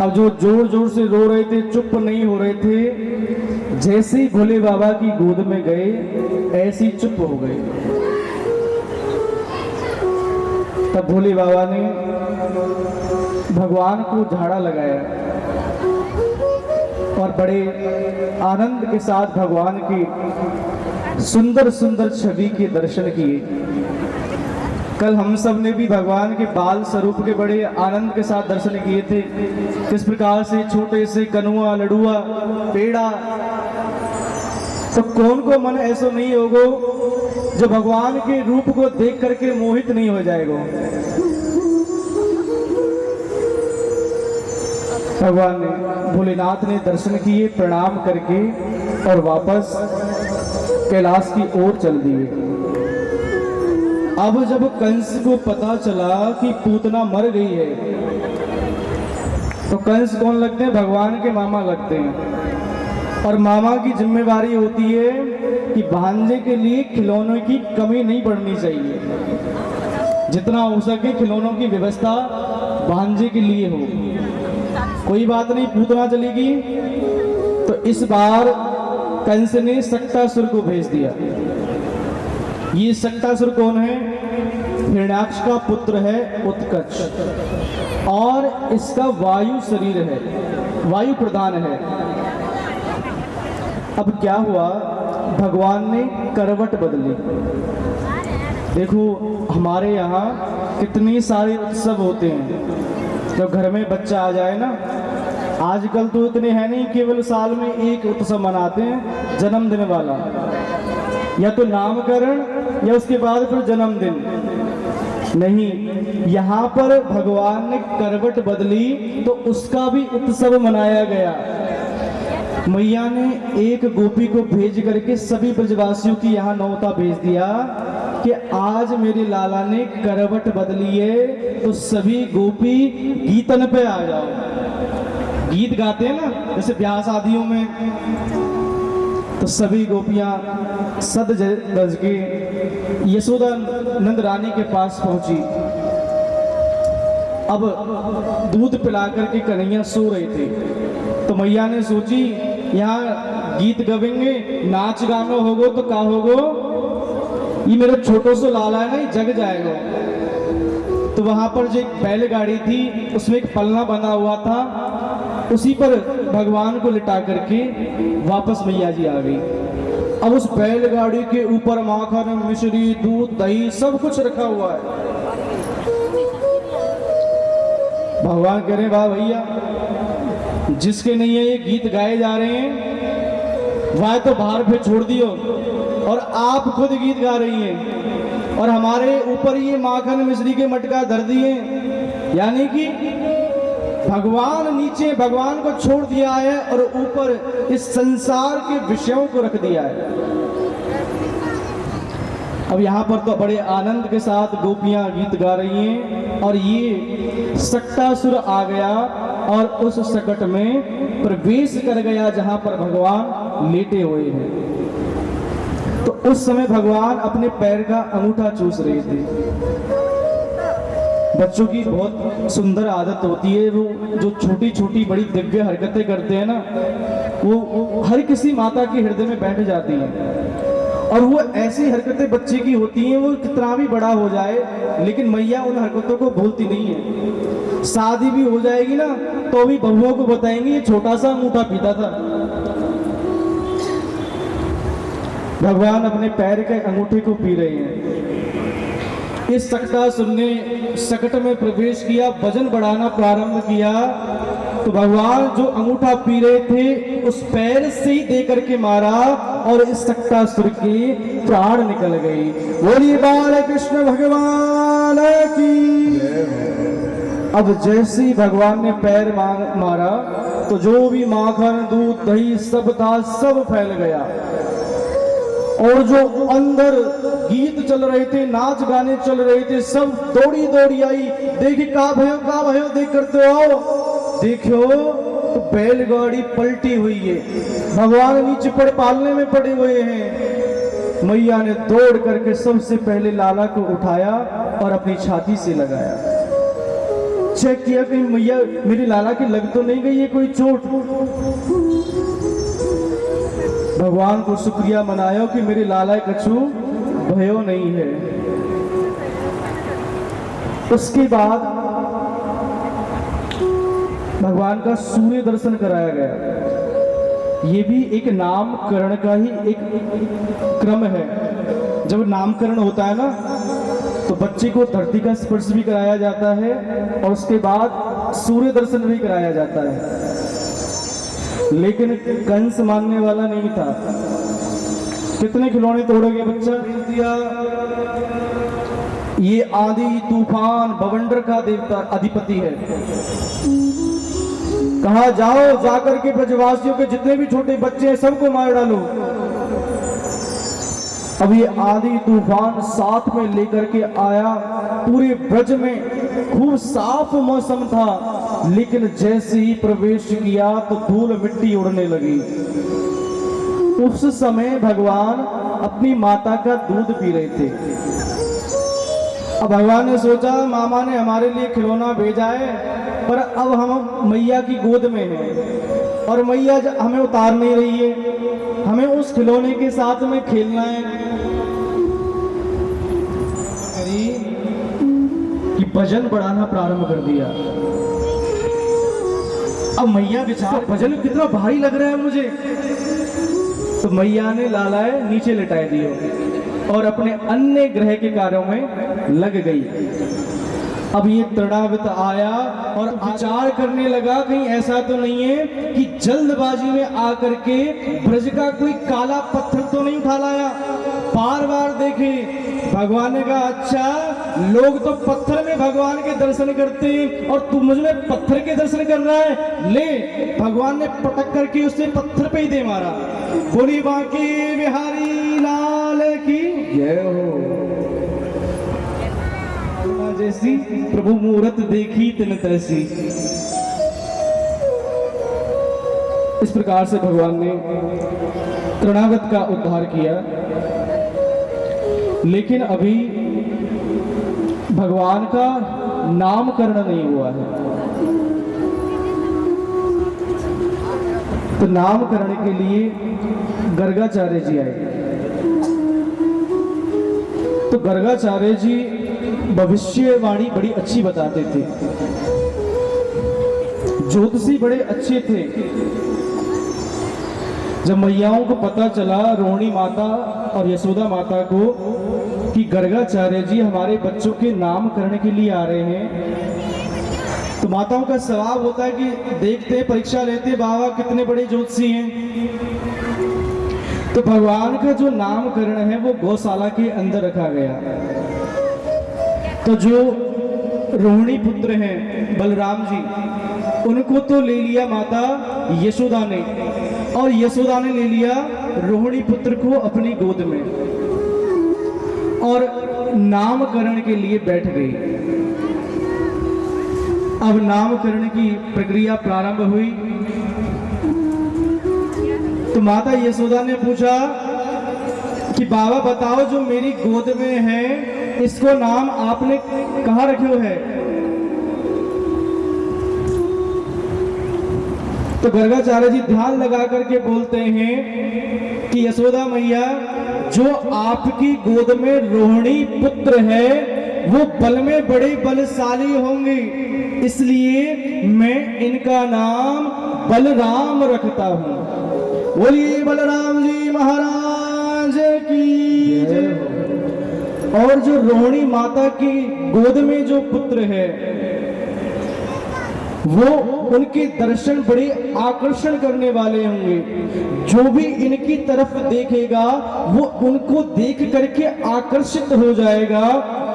A: अब जो जोर जोर से रो रहे थे, चुप नहीं हो रहे थे, जैसे ही भोले बाबा की गोद में गए ऐसे ही चुप हो गए। तब भोले बाबा ने भगवान को झाड़ा लगाया और बड़े आनंद के साथ भगवान की सुंदर सुंदर छवि के दर्शन किए। कल हम सब ने भी भगवान के बाल स्वरूप के बड़े आनंद के साथ दर्शन किए थे। किस प्रकार से छोटे से कनुआ, लडुआ, पेड़ा, तो कौन को मन ऐसा नहीं होगा
C: जो भगवान के रूप को देख करके मोहित नहीं हो जाएगा। भगवान ने भोलेनाथ ने दर्शन किए, प्रणाम करके और वापस कैलाश की ओर चल दिए। अब जब कंस को पता चला कि पूतना मर गई है, तो कंस कौन लगते हैं? भगवान के मामा लगते हैं। और मामा की जिम्मेवारी होती है कि भांजे के लिए खिलौनों की कमी नहीं पड़नी चाहिए, जितना हो सके खिलौनों की व्यवस्था भांजे के लिए हो। कोई बात नहीं, पूतना चलेगी। तो इस बार कंस ने सक्टासुर को भेज दिया। ये सक्टासुर कौन है? हिरण्याक्ष का पुत्र है उत्कर्ष, और इसका वायु शरीर है, वायु प्रदान है। अब क्या हुआ, भगवान ने करवट बदली। देखो हमारे यहाँ कितने सारे उत्सव होते हैं। जब घर में बच्चा आ जाए ना, आजकल तो इतने हैं नहीं, केवल साल में एक उत्सव मनाते हैं, जन्मदिन वाला, या तो नामकरण या उसके बाद फिर जन्मदिन। नहीं, यहाँ पर भगवान ने करवट बदली तो उसका भी उत्सव मनाया गया। मैया ने एक गोपी को भेज करके सभी ब्रजवासियों की यहाँ न्योता भेज दिया कि आज मेरे लाला ने करवट बदली है, तो सभी गोपी गीतन पे आ जाओ। गीत गाते हैं ना जैसे ब्याह शादियों में, तो सभी गोपियां सद गज के यशोदा नंद रानी के पास पहुंची। अब दूध पिला करके कन्हैया सो रहे थे, तो मैया ने सोची यहाँ गीत गवेंगे, नाच गाना होगो तो क्या होगो, ये मेरा छोटो सो लाला है ना, ये जग जाएगा। तो वहां पर जो एक बैलगाड़ी थी उसमें एक पलना बना हुआ था, उसी पर भगवान को लिटा करके वापस मैया जी आ गई। अब उस बैलगाड़ी के ऊपर माखन, मिश्री, दूध, दही सब कुछ रखा हुआ है। भगवान कह रहे वाह भैया, जिसके नहीं है ये गीत गाए जा रहे हैं, वह तो बाहर पे छोड़ दियो, और आप खुद गीत गा रही हैं और हमारे ऊपर ये माखन मिश्री के मटका धर दिए। यानी कि भगवान नीचे भगवान को छोड़ दिया है और ऊपर इस संसार के विषयों को रख दिया है। अब यहाँ पर तो बड़े आनंद के साथ गोपियां गीत गा रही हैं, और ये सक्टासुर आ गया और उस सकट में प्रवेश कर गया जहां पर भगवान लेटे हुए हैं। तो उस समय भगवान अपने पैर का अंगूठा चूस रहे थे। बच्चों की बहुत सुंदर आदत होती है, वो जो छोटी छोटी बड़ी दिव्य हरकतें करते हैं ना, वो हर किसी माता के हृदय में बैठ जाती हैं। और वो ऐसी हरकतें बच्चे की होती हैं, वो कितना भी बड़ा हो जाए लेकिन मैया उन हरकतों को भूलती नहीं है। शादी भी हो जाएगी ना तो भी बहुओं को बताएंगे ये छोटा सा अंगूठा पीता था। भगवान अपने पैर के अंगूठे को पी रहे हैं। इस सक्टासुर ने सकट में प्रवेश किया, वजन बढ़ाना प्रारंभ किया, तो भगवान जो अंगूठा पी रहे थे उस पैर से ही दे करके मारा और इस सक्टासुर के प्राण निकल गई। बोलिए बाल कृष्ण भगवान की। अब जैसे ही भगवान ने पैर मारा तो जो भी माखन, दूध, दही सब था सब फैल गया, और जो अंदर गीत चल रहे थे, नाच गाने चल रहे थे, सब दौड़ी दौड़ी आई। देखिए का भयो देख करते आओ। देखो तो बैलगाड़ी पलटी हुई है, भगवान नीचे पालने में पड़े हुए हैं। मैया ने दौड़ करके सबसे पहले लाला को उठाया और अपनी छाती से लगाया। चेक किया कि मैया मेरी लाला की लग तो नहीं गई है कोई चोट। भगवान को शुक्रिया मनाया कि मेरे लाला कछु भयो नहीं है। उसके बाद भगवान का सूर्य दर्शन कराया गया। ये भी एक नामकरण का ही एक क्रम है। जब नामकरण होता है ना तो बच्चे को धरती का स्पर्श भी कराया जाता है और उसके बाद सूर्य दर्शन भी कराया जाता है। लेकिन कंस मानने वाला नहीं था। कितने खिलौने तोड़ोगे बच्चा? दिया। ये आंधी तूफान बवंडर का देवता अधिपति है। कहा जाओ, जाकर के ब्रजवासियों के जितने भी छोटे बच्चे हैं सबको मार डालो। अब ये आंधी तूफान साथ में लेकर के आया। पूरे ब्रज में खूब साफ मौसम था, लेकिन जैसे ही प्रवेश किया तो धूल मिट्टी उड़ने लगी। उस समय भगवान अपनी माता का दूध पी रहे थे। अब भगवान ने सोचा मामा ने हमारे लिए खिलौना भेजा है, पर अब हम मैया की गोद में हैं और मैया हमें उतार नहीं रही है, हमें उस खिलौने के साथ में खेलना है। कि भजन बढ़ाना प्रारंभ कर दिया। अब मैया विचार भजन कितना भारी लग रहा है मुझे, तो मैया ने लालाए नीचे लिटाए दिए और अपने अन्य ग्रह के कार्यों में लग गई। अब ये तृणावित आया और विचार करने लगा कहीं ऐसा तो नहीं है कि जल्दबाजी में आकर के ब्रज का कोई काला पत्थर तो नहीं उठा लाया। बार बार देखे, भगवान ने कहा अच्छा लोग तो पत्थर में भगवान के दर्शन करते हैं और तू मुझ में पत्थर के दर्शन कर रहा है। ले, भगवान ने पटक करके उसे पत्थर पे ही दे मारा। बोली बांके बिहारी लाल की जय हो। जैसी प्रभु मूरत देखी तिन तैसी। इस प्रकार से भगवान ने तृणागत का उद्धार किया, लेकिन अभी भगवान का नामकरण नहीं हुआ है। तो नामकरण के लिए गर्गाचार्य जी आए। तो गर्गाचार्य जी भविष्यवाणी बड़ी अच्छी बताते थे, ज्योतिषी बड़े अच्छे थे। जब मैयाओं को पता चला, रोहिणी माता और यशोदा माता को, कि गर्गाचार्य जी हमारे बच्चों के नामकरण के लिए आ रहे हैं, तो माताओं का स्वभाव होता है कि देखते परीक्षा लेते बाबा कितने बड़े ज्योतिषी हैं। तो भगवान का जो नामकरण है वो गौशाला के अंदर रखा गया। तो जो रोहिणी पुत्र हैं बलराम जी, उनको तो ले लिया माता यशोदा ने, और यशोदा ने ले लिया रोहिणी पुत्र को अपनी गोद में और नामकरण के लिए बैठ गई। अब नामकरण की प्रक्रिया प्रारंभ हुई। तो माता यशोदा ने पूछा कि बाबा बताओ, जो मेरी गोद में है इसको नाम आपने कहाँ रखे है? तो गर्गाचार्य जी ध्यान लगा करके बोलते हैं कि यशोदा मैया, जो आपकी गोद में रोहिणी पुत्र है वो बल में बड़े बलशाली होंगे, इसलिए मैं इनका नाम बलराम रखता हूं। बोलिए बलराम जी महाराज की जय। और जो रोहिणी माता की गोद में जो पुत्र है वो उनके दर्शन बड़े आकर्षण करने वाले होंगे। जो भी इनकी तरफ देखेगा वो उनको देख करके आकर्षित हो जाएगा,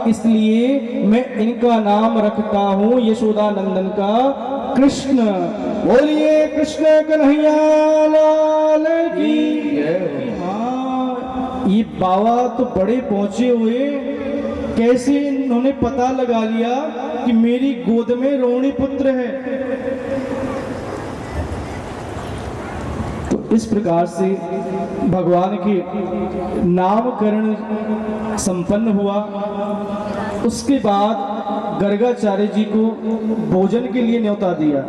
C: इसलिए मैं इनका नाम रखता हूं यशोदा नंदन का कृष्ण। बोलिए कृष्ण कन्हैया लाल की। हाँ, ये बाबा तो बड़े पहुंचे हुए, कैसे इन्होंने पता लगा लिया कि मेरी गोद में रोहिणी पुत्र है। तो इस प्रकार से भगवान के नामकरण संपन्न हुआ। उसके बाद गर्गाचार्य जी को भोजन के लिए न्योता दिया।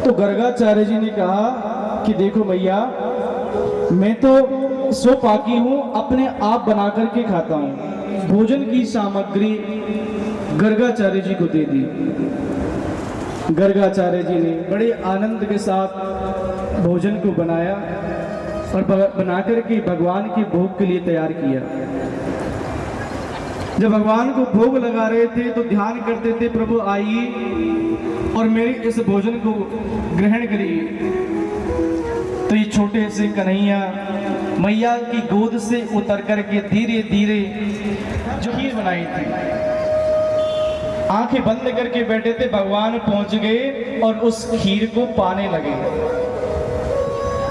C: तो गर्गाचार्य जी ने कहा कि देखो मैया, मैं तो स्वपाकी हूं, अपने आप बना करके खाता हूं। भोजन की सामग्री गर्गाचार्य जी को दे दी। गर्गाचार्य जी ने बड़े आनंद के साथ भोजन को बनाया और बनाकर के भगवान के भोग के लिए तैयार किया। जब भगवान को भोग लगा रहे थे तो ध्यान करते थे, प्रभु आइए और मेरे इस भोजन को ग्रहण करिए। तो ये छोटे से कन्हैया मैया की गोद से उतर करके धीरे धीरे जो खीर बनाई थी, आंखें बंद करके बैठे थे, भगवान पहुंच गए और उस खीर को पाने लगे।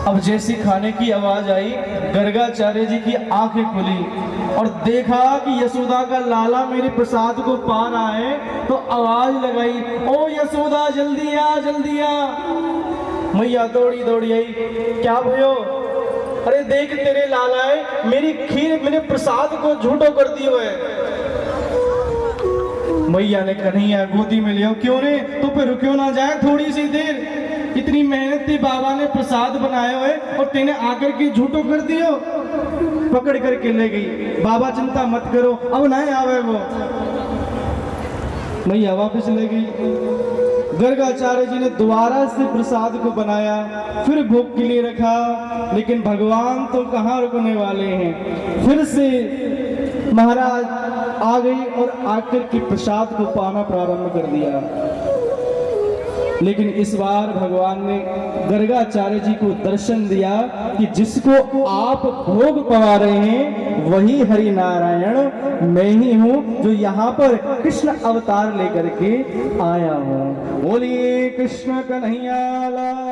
C: अब जैसी खाने की आवाज आई, गर्गाचार्य जी की आंखें खुली और देखा कि यशोदा का लाला मेरे प्रसाद को पा रहा है, तो आवाज लगाई, ओ यशोदा जल्दी आ जल्दी आ। मैया दौड़ी दौड़ी आई, क्या भयो? अरे देख तेरे लाला है मेरी खीर मेरे प्रसाद को झूठो कर दियो है। मैया ने कन्हैया गोदी में लिया, क्यों रे तो फिर रुक्यो ना जाए थोड़ी सी देर, इतनी मेहनत थी बाबा ने प्रसाद बनाए हुए और तेने आकर के झूठो कर दियो। पकड़ करके ले गई, बाबा चिंता मत करो अब ना आवे वो। मैया वापस ले गई। गर्गाचार्य जी ने दोबारा से प्रसाद को बनाया, फिर भोग के लिए रखा, लेकिन भगवान तो कहाँ रुकने वाले हैं। फिर से महाराज आ गई और आकर के प्रसाद को पाना प्रारंभ कर दिया। लेकिन इस बार भगवान ने गर्गाचार्य जी को दर्शन दिया कि जिसको आप भोग पवा रहे हैं वही हरि नारायण मैं ही हूँ, जो यहाँ पर कृष्ण अवतार लेकर के आया हूँ। बोलिए कृष्ण कन्हैया लाल